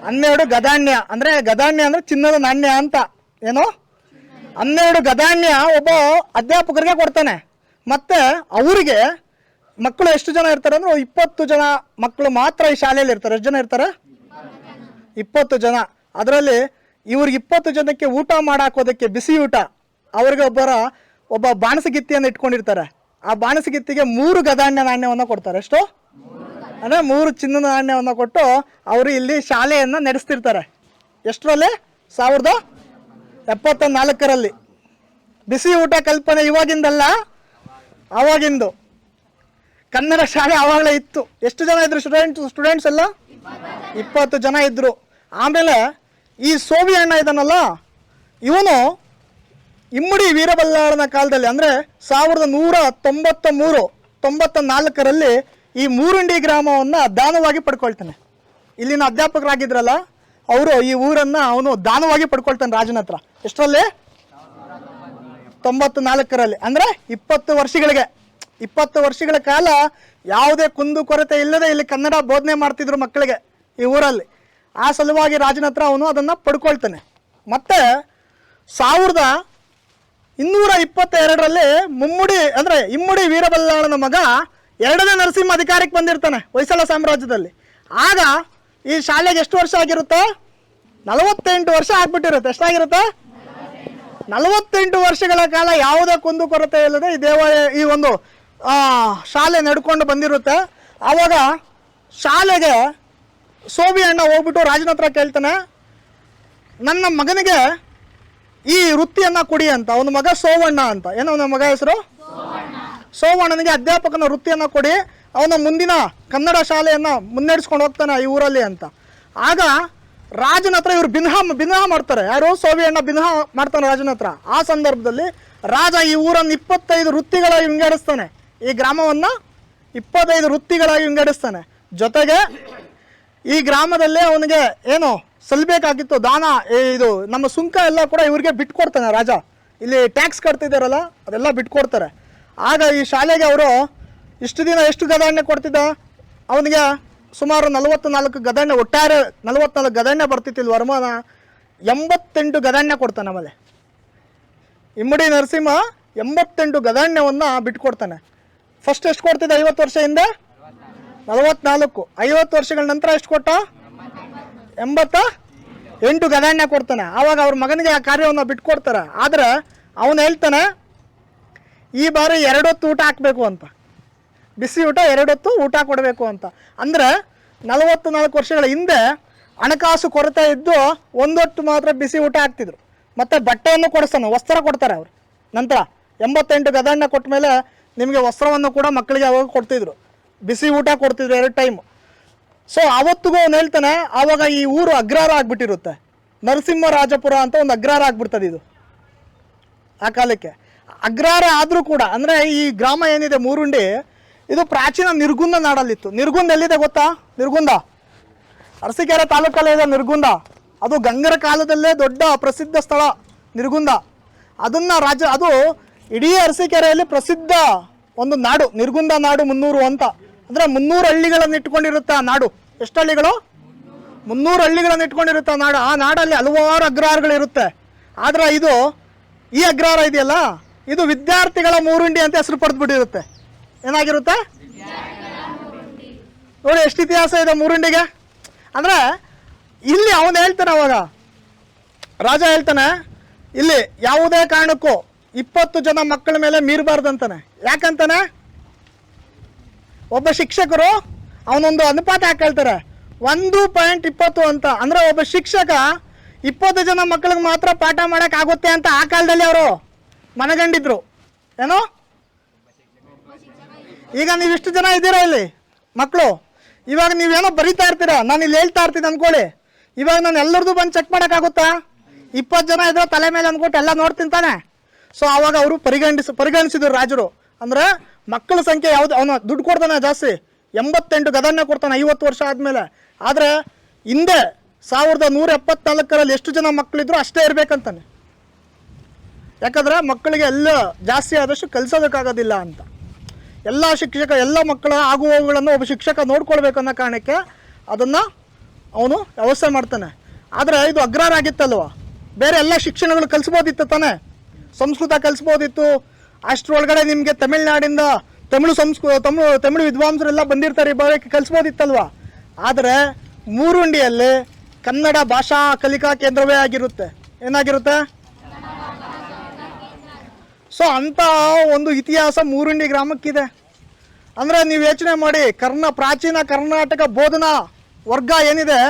S3: 12 ಗದಾಣ್ಯ. ಅಂದರೆ ಗದಾಣ್ಯ ಅಂದರೆ ಚಿನ್ನದ ನಾಣ್ಯ ಅಂತ. ಏನು? 12 ಗದಾಣ್ಯ ಒಬ್ಬ ಅಧ್ಯಾಪಕರಿಗೆ ಕೊಡ್ತಾನೆ. ಮತ್ತು ಅವರಿಗೆ ಮಕ್ಕಳು ಎಷ್ಟು ಜನ ಇರ್ತಾರೆ ಅಂದರೆ 20 ಜನ ಮಕ್ಕಳು ಮಾತ್ರ ಈ ಶಾಲೆಯಲ್ಲಿ ಇರ್ತಾರೆ. ಎಷ್ಟು ಜನ ಇರ್ತಾರೆ? 20 ಜನ. ಅದರಲ್ಲಿ ಇವ್ರಿಗೆ 20 ಜನಕ್ಕೆ ಊಟ ಮಾಡಾಕೋದಕ್ಕೆ ಬಿಸಿ ಊಟ, ಅವ್ರಿಗೆ ಒಬ್ಬ ಬಾಣಸಗಿತ್ತಿಯನ್ನು ಇಟ್ಕೊಂಡಿರ್ತಾರೆ. ಆ ಬಾಣಸಗಿತ್ತಿಗೆ 3 ಗದಾಣ್ಯ ನಾಣ್ಯವನ್ನು ಕೊಡ್ತಾರೆ. ಎಷ್ಟು? ಅಂದರೆ 3 ಚಿನ್ನದ ನಾಣ್ಯವನ್ನು ಕೊಟ್ಟು ಅವರು ಇಲ್ಲಿ ಶಾಲೆಯನ್ನು ನಡೆಸ್ತಿರ್ತಾರೆ. ಎಷ್ಟರಲ್ಲಿ? 1074ರಲ್ಲಿ. ಬಿಸಿ ಊಟ ಕಲ್ಪನೆ ಇವಾಗಿಂದಲ್ಲ, ಆವಾಗಿಂದು. ಕನ್ನಡ ಶಾಲೆ ಆವಾಗಲೇ ಇತ್ತು. ಎಷ್ಟು ಜನ ಇದ್ರು ಸ್ಟೂಡೆಂಟ್ಸ್ ಎಲ್ಲ? 20 ಜನ ಇದ್ದರು. ಆಮೇಲೆ ಈ ಸೋವಿಯಣ್ಣ ಇದನ್ನಲ್ಲ, ಇವನು ಇಮ್ಮಡಿ ವೀರಬಲ್ಲಾಳನ ಕಾಲದಲ್ಲಿ ಅಂದರೆ 1194ರಲ್ಲಿ ಈ ಮೂರುಂಡಿ ಗ್ರಾಮವನ್ನು ದಾನವಾಗಿ ಪಡ್ಕೊಳ್ತಾನೆ. ಇಲ್ಲಿನ ಅಧ್ಯಾಪಕರಾಗಿದ್ರಲ್ಲ ಅವರು ಈ ಊರನ್ನು ಅವನು ದಾನವಾಗಿ ಪಡ್ಕೊಳ್ತಾನೆ ರಾಜನ ಹತ್ರ. ಎಷ್ಟರಲ್ಲಿ? 94ರಲ್ಲಿ. ಅಂದರೆ 20 ವರ್ಷಗಳಿಗೆ 20 ವರ್ಷಗಳ ಕಾಲ ಯಾವುದೇ ಕುಂದು ಕೊರತೆ ಇಲ್ಲದೆ ಇಲ್ಲಿ ಕನ್ನಡ ಬೋಧನೆ ಮಾಡ್ತಿದ್ರು ಮಕ್ಕಳಿಗೆ ಈ ಊರಲ್ಲಿ. ಆ ಸಲುವಾಗಿ ರಾಜನ ಹತ್ರ ಅವನು ಅದನ್ನು ಪಡ್ಕೊಳ್ತಾನೆ. ಮತ್ತು 1222ರಲ್ಲಿ ಇಮ್ಮಡಿ ವೀರಬಲ್ಲಾಳನ ಮಗ 2ನೇ ನರಸಿಂಹ ಅಧಿಕಾರಕ್ಕೆ ಬಂದಿರ್ತಾನೆ ಹೊಯ್ಸಳ ಸಾಮ್ರಾಜ್ಯದಲ್ಲಿ. ಆಗ ಈ ಶಾಲೆಗೆ ಎಷ್ಟು ವರ್ಷ ಆಗಿರುತ್ತೆ? 48 ವರ್ಷ ಆಗ್ಬಿಟ್ಟಿರುತ್ತೆ. ಎಷ್ಟಾಗಿರುತ್ತೆ? 48 ವರ್ಷಗಳ ಕಾಲ ಯಾವುದೇ ಕುಂದು ಕೊರತೆ ಇಲ್ಲದೆ ಈ ಈ ಒಂದು ಶಾಲೆ ನಡ್ಕೊಂಡು ಬಂದಿರುತ್ತೆ. ಆವಾಗ ಶಾಲೆಗೆ ಸೋವಿಯಣ್ಣ ಹೋಗ್ಬಿಟ್ಟು ರಾಜನ ಹತ್ರ ಕೇಳ್ತಾನೆ, ನನ್ನ ಮಗನಿಗೆ ಈ ವೃತ್ತಿಯನ್ನು ಕೊಡಿ ಅಂತ. ಅವನ ಮಗ ಸೋವಣ್ಣ ಅಂತ. ಏನೋ ಅವನ ಮಗ ಹೆಸರು? ಸೋವಣ್ಣನಿಗೆ ಅಧ್ಯಾಪಕನ ವೃತ್ತಿಯನ್ನು ಕೊಡಿ, ಅವನ ಮುಂದಿನ ಕನ್ನಡ ಶಾಲೆಯನ್ನು ಮುನ್ನಡೆಸ್ಕೊಂಡು ಹೋಗ್ತಾನೆ ಈ ಊರಲ್ಲಿ ಅಂತ. ಆಗ ರಾಜನ ಹತ್ರ ಇವರು ಬಿನ್ಹ ಮಾಡ್ತಾರೆ. ಯಾರು? ಸೋವಿಯಣ್ಣ ಬಿನ್ಹ ಮಾಡ್ತಾನೆ ರಾಜನ ಹತ್ರ. ಆ ಸಂದರ್ಭದಲ್ಲಿ ರಾಜ ಈ ಊರನ್ನು 25 ವೃತ್ತಿಗಳಾಗಿ ವಿಂಗಡಿಸ್ತಾನೆ. ಈ ಗ್ರಾಮವನ್ನು 25 ವೃತ್ತಿಗಳಾಗಿ ವಿಂಗಡಿಸ್ತಾನೆ. ಜೊತೆಗೆ ಈ ಗ್ರಾಮದಲ್ಲೇ ಅವನಿಗೆ ಏನು ಸಲ್ಲಬೇಕಾಗಿತ್ತು ದಾನ, ಇದು ನಮ್ಮ ಸುಂಕ ಎಲ್ಲ ಕೂಡ ಇವ್ರಿಗೆ ಬಿಟ್ಕೊಡ್ತಾನೆ ರಾಜ. ಇಲ್ಲಿ ಟ್ಯಾಕ್ಸ್ ಕಟ್ತಿದ್ದಾರಲ್ಲ ಅದೆಲ್ಲ ಬಿಟ್ಕೊಡ್ತಾರೆ. ಆಗ ಈ ಶಾಲೆಗೆ ಅವರು ಇಷ್ಟು ದಿನ ಎಷ್ಟು ಗದಾಣ್ಯ ಕೊಡ್ತಿದ್ದ? ಅವನಿಗೆ ಸುಮಾರು 44 ಗದಾಣ್ಯ, ಒಟ್ಟಾರೆ 44 ಗದಾಣ್ಯ ಬರ್ತಿತ್ತಿಲ್ಲ ವರಮಾನ. 88 ಗದಾಣ್ಯ ಕೊಡ್ತಾನೆ. ಆಮೇಲೆ ಇಮ್ಮಡಿ ನರಸಿಂಹ 88 ಗದಾಣ್ಯವನ್ನು ಬಿಟ್ಕೊಡ್ತಾನೆ. ಫಸ್ಟ್ ಎಷ್ಟು ಕೊಡ್ತಿದ್ದ? 50 ವರ್ಷ ಹಿಂದೆ 44. 50 ವರ್ಷಗಳ ನಂತರ ಎಷ್ಟು ಕೊಟ್ಟ? 88 ಗದಾಣ್ಯ ಕೊಡ್ತಾನೆ. ಆವಾಗ ಅವ್ರ ಮಗನಿಗೆ ಆ ಕಾರ್ಯವನ್ನು ಬಿಟ್ಕೊಡ್ತಾರೆ. ಆದರೆ ಅವನು ಹೇಳ್ತಾನೆ, ಈ ಬಾರಿ 2 ಹೊತ್ತು ಊಟ ಹಾಕಬೇಕು ಅಂತ, ಬಿಸಿ ಊಟ 2 ಹೊತ್ತು ಊಟ ಕೊಡಬೇಕು ಅಂತ. ಅಂದರೆ 44 ವರ್ಷಗಳ ಹಿಂದೆ ಹಣಕಾಸು ಕೊರತೆ ಇದ್ದು 1 ಹೊತ್ತು ಮಾತ್ರ ಬಿಸಿ ಊಟ ಹಾಕ್ತಿದ್ರು. ಮತ್ತು ಬಟ್ಟೆಯನ್ನು ಕೊಡಿಸ್ತಾನೆ, ವಸ್ತ್ರ ಕೊಡ್ತಾರೆ ಅವರು. ನಂತರ 88 ಗದಣ್ಣ ಕೊಟ್ಟ ಮೇಲೆ ನಿಮಗೆ ವಸ್ತ್ರವನ್ನು ಕೂಡ ಮಕ್ಕಳಿಗೆ ಅವಾಗ ಕೊಡ್ತಿದ್ರು, ಬಿಸಿ ಊಟ ಕೊಡ್ತಿದ್ರು 2 ಟೈಮ್. ಸೊ ಅವತ್ತಿಗೂ ಅವನು ಹೇಳ್ತಾನೆ, ಆವಾಗ ಈ ಊರು ಅಗ್ರಹಾರ ಆಗಿಬಿಟ್ಟಿರುತ್ತೆ. ನರಸಿಂಹರಾಜಪುರ ಅಂತ ಒಂದು ಅಗ್ರಹಾರ ಆಗಿಬಿಡ್ತದೆ ಇದು ಆ ಕಾಲಕ್ಕೆ. ಅಗ್ರಹಾರ ಆದರೂ ಕೂಡ ಅಂದರೆ ಈ ಗ್ರಾಮ ಏನಿದೆ ಮೂರುಂಡಿ, ಇದು ಪ್ರಾಚೀನ ನಿರ್ಗುಂದ ನಾಡಲ್ಲಿತ್ತು. ನಿರ್ಗುಂದ ಎಲ್ಲಿದೆ ಗೊತ್ತಾ? ನಿರ್ಗುಂದ ಅರಸೀಕೆರೆ ತಾಲೂಕಲ್ಲೇ ನಿರ್ಗುಂದ. ಅದು ಗಂಗರ ಕಾಲದಲ್ಲೇ ದೊಡ್ಡ ಪ್ರಸಿದ್ಧ ಸ್ಥಳ ನಿರ್ಗುಂದ. ಅದನ್ನು ಅದು ಇಡೀ ಅರಸೀಕೆರೆಯಲ್ಲಿ ಪ್ರಸಿದ್ಧ ಒಂದು ನಾಡು, ನಿರ್ಗುಂದ ನಾಡು 300 ಅಂತ. ಅಂದರೆ 300 ಹಳ್ಳಿಗಳನ್ನು ಇಟ್ಕೊಂಡಿರುತ್ತೆ ಆ ನಾಡು. ಎಷ್ಟು ಹಳ್ಳಿಗಳು? 300 ಹಳ್ಳಿಗಳನ್ನು ಇಟ್ಕೊಂಡಿರುತ್ತೆ ಆ ನಾಡು. ಆ ನಾಡಲ್ಲಿ ಹಲವಾರು ಅಗ್ರಹಾರಗಳಿರುತ್ತೆ. ಆದರೆ ಈ ಅಗ್ರಹಾರ ಇದೆಯಲ್ಲ, ಇದು ವಿದ್ಯಾರ್ಥಿಗಳ ಮೂರುಂಡಿ ಅಂತ ಹೆಸರು ಪಡೆದ್ಬಿಟ್ಟಿರುತ್ತೆ. ಏನಾಗಿರುತ್ತೆ ನೋಡಿ, ಎಷ್ಟು ಇತಿಹಾಸ ಇದೆ ಮೂರುಂಡಿಗೆ. ಅಂದರೆ ಇಲ್ಲಿ ಅವನು ಹೇಳ್ತಾನೆ, ಅವಾಗ ರಾಜ ಹೇಳ್ತಾನೆ, ಇಲ್ಲಿ ಯಾವುದೇ ಕಾರಣಕ್ಕೂ 20 ಜನ ಮಕ್ಕಳ ಮೇಲೆ ಮೀರಬಾರ್ದಂತಾನೆ. ಯಾಕಂತಾನೆ? ಒಬ್ಬ ಶಿಕ್ಷಕರು ಅವನೊಂದು ಅನುಪಾತ ಹಾಕೇಳ್ತಾರೆ, 1.20 ಅಂತ. ಅಂದರೆ ಒಬ್ಬ ಶಿಕ್ಷಕ 20 ಜನ ಮಕ್ಕಳಿಗೆ ಮಾತ್ರ ಪಾಠ ಮಾಡೋಕ್ಕಾಗುತ್ತೆ ಅಂತ ಆ ಕಾಲದಲ್ಲಿ ಅವರು ಮನಗಂಡಿದ್ರು. ಏನೋ ಈಗ ನೀವು ಇಷ್ಟು ಜನ ಇದ್ದೀರಾ ಇಲ್ಲಿ ಮಕ್ಕಳು, ಇವಾಗ ನೀವೇನೋ ಬರೀತಾ ಇರ್ತೀರಾ, ನಾನು ಇಲ್ಲಿ ಹೇಳ್ತಾ ಇರ್ತೀನಿ ಅಂದ್ಕೊಳ್ಳಿ. ಇವಾಗ ನಾನು ಎಲ್ಲರದು ಬಂದು ಚೆಕ್ ಮಾಡೋಕ್ಕಾಗುತ್ತಾ? 20 ಜನ ಇದ್ರೆ ತಲೆ ಮೇಲೆ ಅಂದ್ಕೊಟ್ಟು ಎಲ್ಲ ನೋಡ್ತೀನಿ ತಾನೆ. ಸೊ ಆವಾಗ ಅವರು ಪರಿಗಣಿಸಿದ್ರು ರಾಜರು. ಅಂದರೆ ಮಕ್ಕಳ ಸಂಖ್ಯೆ ಯಾವುದು, ಅವನು ದುಡ್ಡು ಕೊಡ್ತಾನೆ ಜಾಸ್ತಿ, 88 ಗದಣ್ಣ ಕೊಡ್ತಾನೆ 50 ವರ್ಷ ಆದಮೇಲೆ. ಆದರೆ ಹಿಂದೆ 1174ರಲ್ಲಿ ಎಷ್ಟು ಜನ ಮಕ್ಕಳಿದ್ರು ಅಷ್ಟೇ ಇರಬೇಕಂತಾನೆ. ಯಾಕಂದರೆ ಮಕ್ಕಳಿಗೆ ಎಲ್ಲ ಜಾಸ್ತಿ ಆದಷ್ಟು ಕಲಿಸೋದಕ್ಕಾಗೋದಿಲ್ಲ ಅಂತ. ಎಲ್ಲ ಮಕ್ಕಳ ಆಗು ಹೋಗುಗಳನ್ನು ಒಬ್ಬ ಶಿಕ್ಷಕ ನೋಡ್ಕೊಳ್ಬೇಕನ್ನೋ ಕಾರಣಕ್ಕೆ ಅದನ್ನು ಅವನು ವ್ಯವಸ್ಥೆ ಮಾಡ್ತಾನೆ. ಆದರೆ ಇದು ಅಗ್ರಹಾರ ಆಗಿತ್ತಲ್ವ, ಬೇರೆ ಎಲ್ಲ ಶಿಕ್ಷಣಗಳು ಕಲಿಸ್ಬೋದಿತ್ತು ತಾನೆ. ಸಂಸ್ಕೃತ ಕಲಿಸ್ಬೋದಿತ್ತು. ಅಷ್ಟರೊಳಗಡೆ ನಿಮಗೆ ತಮಿಳ್ನಾಡಿಂದ ತಮಿಳು ವಿದ್ವಾಂಸರೆಲ್ಲ ಬಂದಿರ್ತಾರೆ, ಈ ಭಾಗಕ್ಕೆ ಕಲಿಸ್ಬೋದಿತ್ತಲ್ವ. ಆದರೆ ಮೂರುಂಡಿಯಲ್ಲಿ ಕನ್ನಡ ಭಾಷಾ ಕಲಿಕಾ ಕೇಂದ್ರವೇ ಆಗಿರುತ್ತೆ. ಏನಾಗಿರುತ್ತೆ? ಸೊ ಅಂಥ ಒಂದು ಇತಿಹಾಸ ಮೂರುಂಡಿ ಗ್ರಾಮಕ್ಕಿದೆ. ಅಂದರೆ ನೀವು ಯೋಚನೆ ಮಾಡಿ, ಪ್ರಾಚೀನ ಕರ್ನಾಟಕ ಬೋಧನಾ ವರ್ಗ ಏನಿದೆ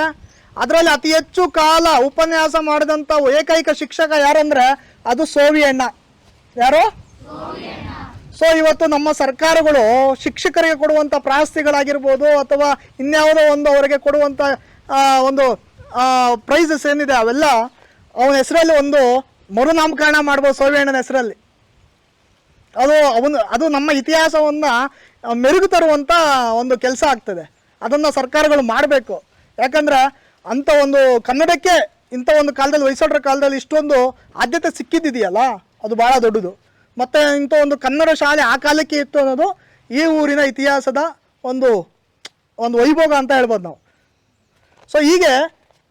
S3: ಅದರಲ್ಲಿ ಅತಿ ಹೆಚ್ಚು ಕಾಲ ಉಪನ್ಯಾಸ ಮಾಡಿದಂಥ ಏಕೈಕ ಶಿಕ್ಷಕ ಯಾರಂದರೆ ಅದು ಸೋವಿಯಣ್ಣ. ಯಾರು? ಸೊ ಇವತ್ತು ನಮ್ಮ ಸರ್ಕಾರಗಳು ಶಿಕ್ಷಕರಿಗೆ ಕೊಡುವಂಥ ಪ್ರಾಶಸ್ತಿಗಳಾಗಿರ್ಬೋದು ಅಥವಾ ಇನ್ಯಾವುದೋ ಒಂದು ಅವರಿಗೆ ಕೊಡುವಂಥ ಒಂದು ಪ್ರೈಸಸ್ ಏನಿದೆ ಅವೆಲ್ಲ ಅವನ ಹೆಸರಲ್ಲಿ ಒಂದು ಮರುನಾಮಕರಣ ಮಾಡ್ಬೋದು ಸೋವಿಯಣ್ಣನ ಹೆಸರಲ್ಲಿ. ಅದು ನಮ್ಮ ಇತಿಹಾಸವನ್ನು ಮೆರುಗು ತರುವಂಥ ಒಂದು ಕೆಲಸ ಆಗ್ತದೆ. ಅದನ್ನು ಸರ್ಕಾರಗಳು ಮಾಡಬೇಕು. ಯಾಕಂದರೆ ಅಂಥ ಒಂದು ಕನ್ನಡಕ್ಕೆ ಇಂಥ ಒಂದು ಕಾಲದಲ್ಲಿ, ಹೊಯ್ಸಳರ ಕಾಲದಲ್ಲಿ ಇಷ್ಟೊಂದು ಆದ್ಯತೆ ಸಿಕ್ಕಿದ್ದಿದೆಯಲ್ಲ, ಅದು ಭಾಳ ದೊಡ್ಡದು. ಮತ್ತು ಇಂಥ ಒಂದು ಕನ್ನಡ ಶಾಲೆ ಆ ಕಾಲಕ್ಕೆ ಇತ್ತು ಅನ್ನೋದು ಈ ಊರಿನ ಇತಿಹಾಸದ ಒಂದು ವೈಭೋಗ ಅಂತ ಹೇಳ್ಬೋದು ನಾವು. ಸೊ ಹೀಗೆ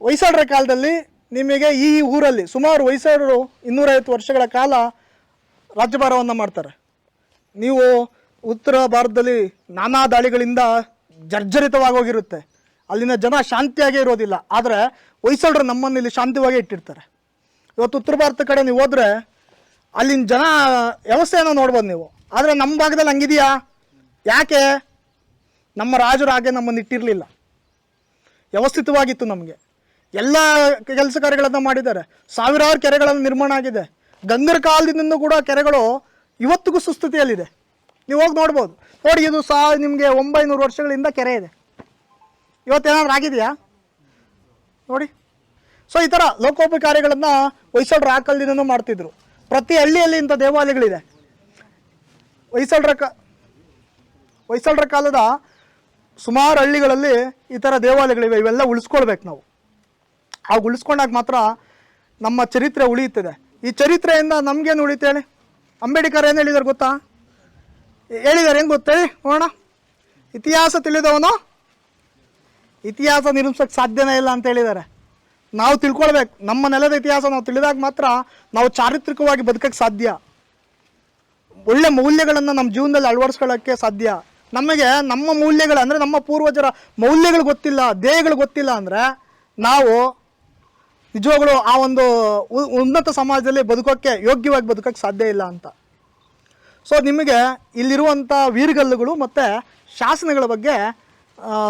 S3: ಹೊಯ್ಸಳರ ಕಾಲದಲ್ಲಿ ನಿಮಗೆ ಈ ಊರಲ್ಲಿ ಸುಮಾರು ಹೊಯ್ಸಳರು 250 ವರ್ಷಗಳ ಕಾಲ ರಾಜ್ಯಭಾರವನ್ನು ಮಾಡ್ತಾರೆ. ನೀವು ಉತ್ತರ ಭಾರತದಲ್ಲಿ ನಾನಾ ದಾಳಿಗಳಿಂದ ಜರ್ಜರಿತವಾಗೋಗಿರುತ್ತೆ, ಅಲ್ಲಿನ ಜನ ಶಾಂತಿಯಾಗೇ ಇರೋದಿಲ್ಲ. ಆದರೆ ಹೊಯ್ಸಳರು ನಮ್ಮನ್ನು ಇಲ್ಲಿ ಶಾಂತಿಯಾಗೇ ಇಟ್ಟಿರ್ತಾರೆ. ಇವತ್ತು ಉತ್ತರ ಭಾರತ ಕಡೆ ನೀವು ಹೋದರೆ ಅಲ್ಲಿನ ಜನ ವ್ಯವಸ್ಥೆಯನ್ನು ನೋಡ್ಬೋದು ನೀವು. ಆದರೆ ನಮ್ಮ ಭಾಗದಲ್ಲಿ ಹಂಗಿದೆಯಾ? ಯಾಕೆ? ನಮ್ಮ ರಾಜರು ಹಾಗೆ ನಮ್ಮನ್ನು ಇಟ್ಟಿರಲಿಲ್ಲ, ವ್ಯವಸ್ಥಿತವಾಗಿತ್ತು. ನಮಗೆ ಎಲ್ಲ ಕೆಲಸ ಕಾರ್ಯಗಳನ್ನು ಮಾಡಿದ್ದಾರೆ. ಸಾವಿರಾರು ಕೆರೆಗಳನ್ನು ನಿರ್ಮಾಣ ಆಗಿದೆ. ಗಂಗರ ಕಾಲದಿಂದ ಕೂಡ ಕೆರೆಗಳು ಇವತ್ತಿಗೂ ಸುಸ್ಥಿತಿಯಲ್ಲಿದೆ. ನೀವು ಹೋಗಿ ನೋಡ್ಬೋದು. ನೋಡಿ, ಇದು ನಿಮಗೆ 900 ವರ್ಷಗಳಿಂದ ಕೆರೆ ಇದೆ. ಇವತ್ತೇನಾದ್ರೂ ಆಗಿದೆಯಾ ನೋಡಿ. ಸೊ ಈ ಥರ ಲೋಕೋಪಕಾರಿಗಳನ್ನು ಹೊಯ್ಸಳರು ಆ ಕಾಲದಿಂದನೂ ಮಾಡ್ತಿದ್ರು. ಪ್ರತಿ ಹಳ್ಳಿಯಲ್ಲಿ ಇಂಥ ದೇವಾಲಯಗಳಿದೆ. ಹೊಯ್ಸಳರ ಕಾಲದ ಸುಮಾರು ಹಳ್ಳಿಗಳಲ್ಲಿ ಈ ಥರ ದೇವಾಲಯಗಳಿವೆ. ಇವೆಲ್ಲ ಉಳಿಸ್ಕೊಳ್ಬೇಕು ನಾವು. ಅವು ಉಳಿಸ್ಕೊಂಡಾಗ ಮಾತ್ರ ನಮ್ಮ ಚರಿತ್ರೆ ಉಳಿಯುತ್ತದೆ. ಈ ಚರಿತ್ರೆಯಿಂದ ನಮಗೇನು ಉಳಿತು ಹೇಳಿ? ಅಂಬೇಡ್ಕರ್ ಏನು ಹೇಳಿದ್ದಾರೆ ಗೊತ್ತಾ? ಹೇಳಿದ್ದಾರೆ, ಏನು ಗೊತ್ತೇಳಿ ನೋಡೋಣ. ಇತಿಹಾಸ ತಿಳಿದವನು ಇತಿಹಾಸ ನಿರ್ಮಿಸೋಕ್ಕೆ ಸಾಧ್ಯನೇ ಇಲ್ಲ ಅಂತ ಹೇಳಿದ್ದಾರೆ. ನಾವು ತಿಳ್ಕೊಳ್ಬೇಕು. ನಮ್ಮ ನೆಲದ ಇತಿಹಾಸ ನಾವು ತಿಳಿದಾಗ ಮಾತ್ರ ನಾವು ಚಾರಿತ್ರಿಕವಾಗಿ ಬದುಕೋಕ್ಕೆ ಸಾಧ್ಯ. ಒಳ್ಳೆ ಮೌಲ್ಯಗಳನ್ನು ನಮ್ಮ ಜೀವನದಲ್ಲಿ ಅಳವಡಿಸ್ಕೊಳ್ಳೋಕ್ಕೆ ಸಾಧ್ಯ. ನಮಗೆ ನಮ್ಮ ಮೌಲ್ಯಗಳು ಅಂದರೆ ನಮ್ಮ ಪೂರ್ವಜರ ಮೌಲ್ಯಗಳು ಗೊತ್ತಿಲ್ಲ, ಧ್ಯೇಯಗಳು ಗೊತ್ತಿಲ್ಲ ಅಂದರೆ ನಾವು ನಿಜವಾಗ್ಲೂ ಆ ಒಂದು ಉನ್ನತ ಸಮಾಜದಲ್ಲಿ ಯೋಗ್ಯವಾಗಿ ಬದುಕೋಕ್ಕೆ ಸಾಧ್ಯ ಇಲ್ಲ ಅಂತ. ಸೊ ನಿಮಗೆ ಇಲ್ಲಿರುವಂಥ ವೀರಗಲ್ಲುಗಳು ಮತ್ತು ಶಾಸನಗಳ ಬಗ್ಗೆ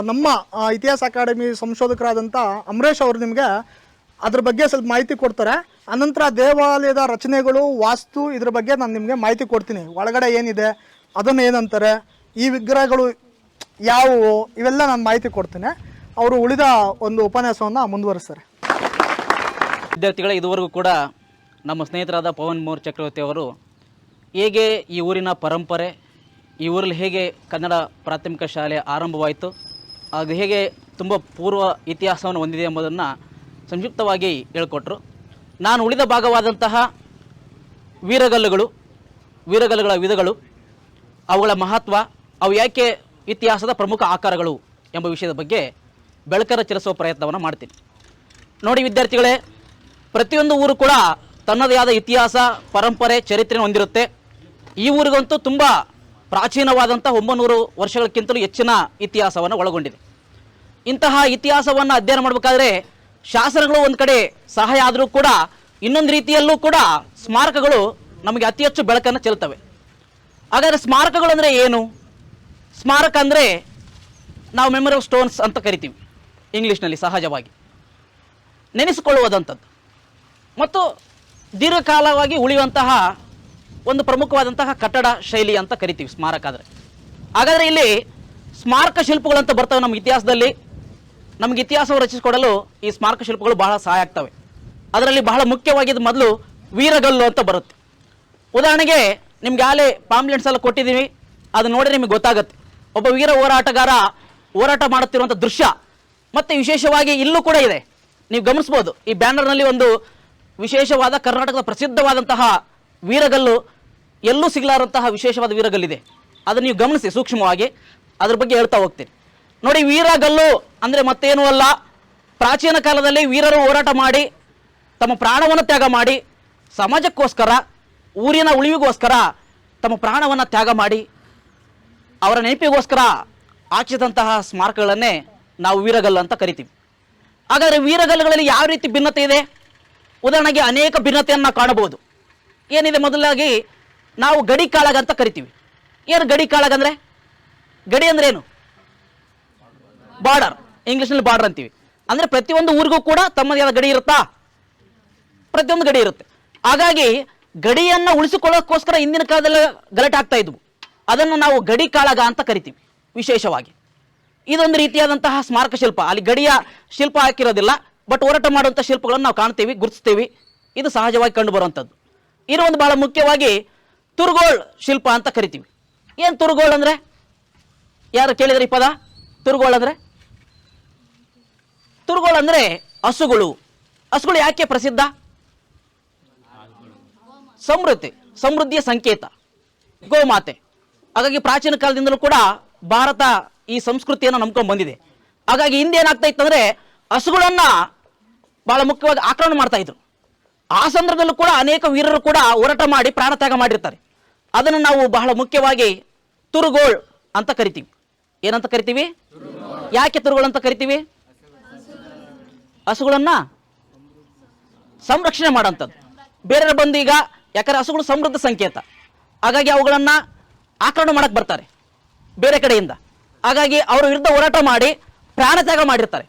S3: ನಮ್ಮ ಇತಿಹಾಸ ಅಕಾಡೆಮಿ ಸಂಶೋಧಕರಾದಂಥ ಅಮರೇಶ್ ಅವರು ನಿಮಗೆ ಅದ್ರ ಬಗ್ಗೆ ಸ್ವಲ್ಪ ಮಾಹಿತಿ ಕೊಡ್ತಾರೆ. ಅನಂತರ ದೇವಾಲಯದ ರಚನೆಗಳು, ವಾಸ್ತು, ಇದ್ರ ಬಗ್ಗೆ ನಾನು ನಿಮಗೆ ಮಾಹಿತಿ ಕೊಡ್ತೀನಿ. ಒಳಗಡೆ ಏನಿದೆ, ಅದನ್ನು ಏನಂತಾರೆ, ಈ ವಿಗ್ರಹಗಳು ಯಾವುವು, ಇವೆಲ್ಲ ನಾನು ಮಾಹಿತಿ ಕೊಡ್ತೀನಿ. ಅವರು ಉಳಿದ ಒಂದು ಉಪನ್ಯಾಸವನ್ನು ಮುಂದುವರಿಸ್ತಾರೆ.
S1: ವಿದ್ಯಾರ್ಥಿಗಳೇ, ಇದುವರೆಗೂ ಕೂಡ ನಮ್ಮ ಸ್ನೇಹಿತರಾದ ಪವನ್ ಮೋರ್ ಚಕ್ರವರ್ತಿ ಅವರು ಹೇಗೆ ಈ ಊರಿನ ಪರಂಪರೆ, ಈ ಊರಲ್ಲಿ ಹೇಗೆ ಕನ್ನಡ ಪ್ರಾಥಮಿಕ ಶಾಲೆ ಆರಂಭವಾಯಿತು, ಅದು ಹೇಗೆ ತುಂಬ ಪೂರ್ವ ಇತಿಹಾಸವನ್ನು ಹೊಂದಿದೆ ಎಂಬುದನ್ನು ಸಂಕ್ಷಿಪ್ತವಾಗಿ ಹೇಳಿಕೊಟ್ರು. ನಾನು ಉಳಿದ ಭಾಗವಾದಂತಹ ವೀರಗಲ್ಲುಗಳ ವಿಧಗಳು, ಅವುಗಳ ಮಹತ್ವ, ಅವು ಯಾಕೆ ಇತಿಹಾಸದ ಪ್ರಮುಖ ಆಕಾರಗಳು ಎಂಬ ವಿಷಯದ ಬಗ್ಗೆ ಬೆಳಕರ ಚೆಲ್ಲಿಸುವ ಪ್ರಯತ್ನವನ್ನು ಮಾಡ್ತೀನಿ. ನೋಡಿ ವಿದ್ಯಾರ್ಥಿಗಳೇ, ಪ್ರತಿಯೊಂದು ಊರು ಕೂಡ ತನ್ನದೇ ಆದ ಇತಿಹಾಸ, ಪರಂಪರೆ, ಚರಿತ್ರೆ ಹೊಂದಿರುತ್ತೆ. ಈ ಊರಿಗಂತೂ ತುಂಬ ಪ್ರಾಚೀನವಾದಂಥ 900 ವರ್ಷಗಳಕ್ಕಿಂತಲೂ ಹೆಚ್ಚಿನ ಇತಿಹಾಸವನ್ನು ಒಳಗೊಂಡಿದೆ. ಇಂತಹ ಇತಿಹಾಸವನ್ನು ಅಧ್ಯಯನ ಮಾಡಬೇಕಾದ್ರೆ ಶಾಸನಗಳು ಒಂದು ಕಡೆ ಸಹಾಯ ಆದರೂ ಕೂಡ ಇನ್ನೊಂದು ರೀತಿಯಲ್ಲೂ ಕೂಡ ಸ್ಮಾರಕಗಳು ನಮಗೆ ಅತಿ ಹೆಚ್ಚು ಬೆಳಕನ್ನು ಚೆಲ್ತವೆ. ಹಾಗಾದರೆ ಸ್ಮಾರಕಗಳು ಅಂದರೆ ಏನು? ಸ್ಮಾರಕ ಅಂದರೆ ನಾವು ಮೆಮೊರಿ ಆಫ್ ಸ್ಟೋನ್ಸ್ ಅಂತ ಕರಿತೀವಿ ಇಂಗ್ಲೀಷ್ನಲ್ಲಿ, ಸಹಜವಾಗಿ ನೆನೆಸಿಕೊಳ್ಳುವುದಂಥದ್ದು ಮತ್ತು ದೀರ್ಘಕಾಲವಾಗಿ ಉಳಿಯುವಂತಹ ಒಂದು ಪ್ರಮುಖವಾದಂತಹ ಕಟ್ಟಡ ಶೈಲಿ ಅಂತ ಕರಿತೀವಿ ಸ್ಮಾರಕ ಆದರೆ. ಹಾಗಾದರೆ ಇಲ್ಲಿ ಸ್ಮಾರಕ ಶಿಲ್ಪಗಳಂತ ಬರ್ತವೆ ನಮ್ಮ ಇತಿಹಾಸದಲ್ಲಿ. ನಮಗೆ ಇತಿಹಾಸವನ್ನು ರಚಿಸಿಕೊಡಲು ಈ ಸ್ಮಾರಕ ಶಿಲ್ಪಗಳು ಬಹಳ ಸಹಾಯ ಆಗ್ತವೆ. ಅದರಲ್ಲಿ ಬಹಳ ಮುಖ್ಯವಾಗಿದ್ದು ಮೊದಲು ವೀರಗಲ್ಲು ಅಂತ ಬರುತ್ತೆ. ಉದಾಹರಣೆಗೆ ನಿಮ್ಗೆ ಆಲೇ ಪಾಂಪ್ಲೆಟ್ಸ್ ಎಲ್ಲ ಕೊಟ್ಟಿದ್ದೀವಿ, ಅದು ನೋಡಿ ನಿಮಗೆ ಗೊತ್ತಾಗುತ್ತೆ ಒಬ್ಬ ವೀರ ಹೋರಾಟಗಾರ ಹೋರಾಟ ಮಾಡುತ್ತಿರುವಂಥ ದೃಶ್ಯ. ಮತ್ತು ವಿಶೇಷವಾಗಿ ಇಲ್ಲೂ ಕೂಡ ಇದೆ, ನೀವು ಗಮನಿಸ್ಬೋದು. ಈ ಬ್ಯಾನರ್ನಲ್ಲಿ ಒಂದು ವಿಶೇಷವಾದ ಕರ್ನಾಟಕದ ಪ್ರಸಿದ್ಧವಾದಂತಹ ವೀರಗಲ್ಲು, ಎಲ್ಲೂ ಸಿಗಲಾರಂತಹ ವಿಶೇಷವಾದ ವೀರಗಲ್ಲಿದೆ. ಅದನ್ನು ನೀವು ಗಮನಿಸಿ ಸೂಕ್ಷ್ಮವಾಗಿ, ಅದ್ರ ಬಗ್ಗೆ ಹೇಳ್ತಾ ಹೋಗ್ತೀನಿ. ನೋಡಿ, ವೀರಗಲ್ಲು ಅಂದರೆ ಮತ್ತೇನೂ ಅಲ್ಲ, ಪ್ರಾಚೀನ ಕಾಲದಲ್ಲಿ ವೀರರು ಹೋರಾಟ ಮಾಡಿ ತಮ್ಮ ಪ್ರಾಣವನ್ನು ತ್ಯಾಗ ಮಾಡಿ ಸಮಾಜಕ್ಕೋಸ್ಕರ, ಊರಿನ ಉಳಿವಿಗೋಸ್ಕರ ತಮ್ಮ ಪ್ರಾಣವನ್ನು ತ್ಯಾಗ ಮಾಡಿ ಅವರ ನೆನಪಿಗೋಸ್ಕರ ಆಚಿದಂತಹ ಸ್ಮಾರಕಗಳನ್ನೇ ನಾವು ವೀರಗಲ್ಲು ಅಂತ ಕರಿತೀವಿ. ಹಾಗಾದರೆ ವೀರಗಲ್ಲುಗಳಲ್ಲಿ ಯಾವ ರೀತಿ ಭಿನ್ನತೆ ಇದೆ? ಉದಾಹರಣೆಗೆ ಅನೇಕ ಭಿನ್ನತೆಯನ್ನು ನಾವು ಕಾಣಬಹುದು. ಏನಿದೆ? ಮೊದಲಾಗಿ ನಾವು ಗಡಿ ಕಾಳಗ ಅಂತ ಕರಿತೀವಿ. ಏನು ಗಡಿ ಕಾಳಗ ಅಂದರೆ? ಗಡಿ ಅಂದ್ರೆ ಏನು? ಬಾರ್ಡರ್, ಇಂಗ್ಲೀಷ್ನಲ್ಲಿ ಬಾರ್ಡರ್ ಅಂತೀವಿ. ಅಂದರೆ ಪ್ರತಿಯೊಂದು ಊರಿಗೂ ಕೂಡ ತಮ್ಮದೇ ಆದ ಗಡಿ ಇರುತ್ತಾ? ಪ್ರತಿಯೊಂದು ಗಡಿ ಇರುತ್ತೆ. ಹಾಗಾಗಿ ಗಡಿಯನ್ನು ಉಳಿಸಿಕೊಳ್ಳೋಕ್ಕೋಸ್ಕರ ಇಂದಿನ ಕಾಲದಲ್ಲಿ ಗಲಾಟೆ ಆಗ್ತಾ ಇದ್ವು. ಅದನ್ನು ನಾವು ಗಡಿ ಕಾಳಗ ಅಂತ ಕರಿತೀವಿ ವಿಶೇಷವಾಗಿ. ಇದೊಂದು ರೀತಿಯಾದಂತಹ ಸ್ಮಾರಕ ಶಿಲ್ಪ. ಅಲ್ಲಿ ಗಡಿಯ ಶಿಲ್ಪ ಹಾಕಿರೋದಿಲ್ಲ, ಬಟ್ ಹೋರಾಟ ಮಾಡುವಂಥ ಶಿಲ್ಪಗಳನ್ನು ನಾವು ಕಾಣ್ತೀವಿ, ಗುರುತಿಸ್ತೀವಿ. ಇದು ಸಹಜವಾಗಿ ಕಂಡು ಬರುವಂಥದ್ದು. ಇನ್ನೊಂದು ಬಹಳ ಮುಖ್ಯವಾಗಿ ತುರ್ಗೋಳ್ ಶಿಲ್ಪ ಅಂತ ಕರಿತೀವಿ. ಏನು ತುರ್ಗೋಳ್ ಅಂದರೆ? ಯಾರು ಕೇಳಿದ್ರಿ ಈ ಪದ? ತುರ್ಗೋಳ್ ಅಂದರೆ? ತುರ್ಗೋಳ್ ಅಂದರೆ ಹಸುಗಳು. ಹಸುಗಳು ಯಾಕೆ ಪ್ರಸಿದ್ಧ? ಸಮೃದ್ಧಿಯ ಸಂಕೇತ, ಗೋಮಾತೆ. ಹಾಗಾಗಿ ಪ್ರಾಚೀನ ಕಾಲದಿಂದಲೂ ಕೂಡ ಭಾರತ ಈ ಸಂಸ್ಕೃತಿಯನ್ನು ನಂಬ್ಕೊಂಡು ಬಂದಿದೆ. ಹಾಗಾಗಿ ಹಿಂದೆ ಏನಾಗ್ತಾ ಇತ್ತಂದ್ರೆ ಹಸುಗಳನ್ನ ಬಹಳ ಮುಖ್ಯವಾಗಿ ಆಕ್ರಮಣ ಮಾಡ್ತಾ ಇದ್ರು. ಆ ಸಂದರ್ಭದಲ್ಲೂ ಕೂಡ ಅನೇಕ ವೀರರು ಕೂಡ ಹೋರಾಟ ಮಾಡಿ ಪ್ರಾಣ ತ್ಯಾಗ ಮಾಡಿರ್ತಾರೆ. ಅದನ್ನು ನಾವು ಬಹಳ ಮುಖ್ಯವಾಗಿ ತುರುಗೋಳ್ ಅಂತ ಕರಿತೀವಿ. ಏನಂತ ಕರಿತೀವಿ? ಯಾಕೆ ತುರುಗೋಳ್ ಅಂತ ಕರಿತೀವಿ? ಹಸುಗಳನ್ನ ಸಂರಕ್ಷಣೆ ಮಾಡೋಂಥದ್ದು. ಬೇರೆ ಬಂದು ಈಗ ಯಾಕಂದ್ರೆ ಹಸುಗಳು ಸಮೃದ್ಧ ಸಂಕೇತ, ಹಾಗಾಗಿ ಅವುಗಳನ್ನ ಆಕ್ರಮಣ ಮಾಡಕ್ ಬರ್ತಾರೆ ಬೇರೆ ಕಡೆಯಿಂದ. ಹಾಗಾಗಿ ಅವರ ವಿರುದ್ಧ ಹೋರಾಟ ಮಾಡಿ ಪ್ರಾಣ ತ್ಯಾಗ ಮಾಡಿರ್ತಾರೆ.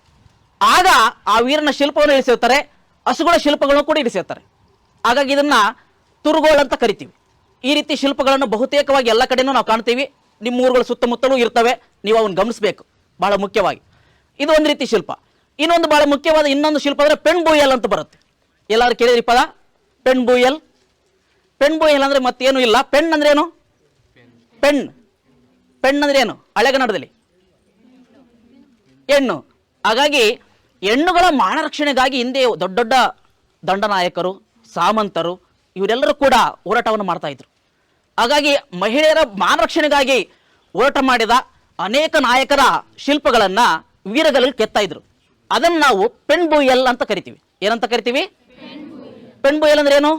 S1: ಆಗ ಆ ವೀರನ ಶಿಲ್ಪವನ್ನು ಇಳಿಸಿರ್ತಾರೆ, ಹಸುಗಳ ಶಿಲ್ಪಗಳನ್ನು ಕೂಡ ಇಳಿಸಿರ್ತಾರೆ. ಹಾಗಾಗಿ ಇದನ್ನ ತುರುಗೋಳ್ ಅಂತ ಕರಿತೀವಿ. ಈ ರೀತಿ ಶಿಲ್ಪಗಳನ್ನು ಬಹುತೇಕವಾಗಿ ಎಲ್ಲ ಕಡೆನೂ ನಾವು ಕಾಣ್ತೀವಿ. ನಿಮ್ಮ ಊರುಗಳ ಸುತ್ತಮುತ್ತಲೂ ಇರ್ತವೆ, ನೀವು ಅವನ್ನ ಗಮನಿಸಬೇಕು ಬಹಳ ಮುಖ್ಯವಾಗಿ. ಇದು ಒಂದು ರೀತಿ ಶಿಲ್ಪ. ಇನ್ನೊಂದು ಬಹಳ ಮುಖ್ಯವಾದ ಇನ್ನೊಂದು ಶಿಲ್ಪ ಅಂದರೆ ಪೆಣ್ ಬೂಯಲ್ ಅಂತ ಬರುತ್ತೆ. ಎಲ್ಲರೂ ಕೇಳಿದ್ರಿ ಪದ? ಪೆಣ್ ಬೂಯಲ್. ಪೆಣ್ ಬೂಯಲ್ ಅಂದ್ರೆ ಮತ್ತೇನು ಇಲ್ಲ. ಪೆಣ್ ಅಂದ್ರೆ ಏನು? ಪೆಣ್ ಅಂದ್ರೆ ಏನು? ಹಳೆಗನ್ನಡದಲ್ಲಿ ಹೆಣ್ಣು. ಹಾಗಾಗಿ ಹೆಣ್ಣುಗಳ ಮಾನ ರಕ್ಷಣೆಗಾಗಿ ಹಿಂದೆ ದೊಡ್ಡ ದೊಡ್ಡ ದಂಡನಾಯಕರು, ಸಾಮಂತರು ಇವರೆಲ್ಲರೂ ಕೂಡ ಹೋರಾಟವನ್ನು ಮಾಡ್ತಾ ಇದ್ರು. ಹಾಗಾಗಿ ಮಹಿಳೆಯರ ಮಾನ ರಕ್ಷಣೆಗಾಗಿ ಹೋರಾಟ ಮಾಡಿದ ಅನೇಕ ನಾಯಕರ ಶಿಲ್ಪಗಳನ್ನ ವೀರಗಲ್ಲಲ್ಲಿ ಕೆತ್ತಾ ಇದ್ರು. ಅದನ್ನು ನಾವು ಪೆಣ್ ಬೂಯಲ್ ಅಂತ ಕರಿತೀವಿ. ಏನಂತ ಕರಿತೀವಿ? ಪೆಣ್ ಬೂಯಲ್ ಅಂದ್ರೆ ಏನು?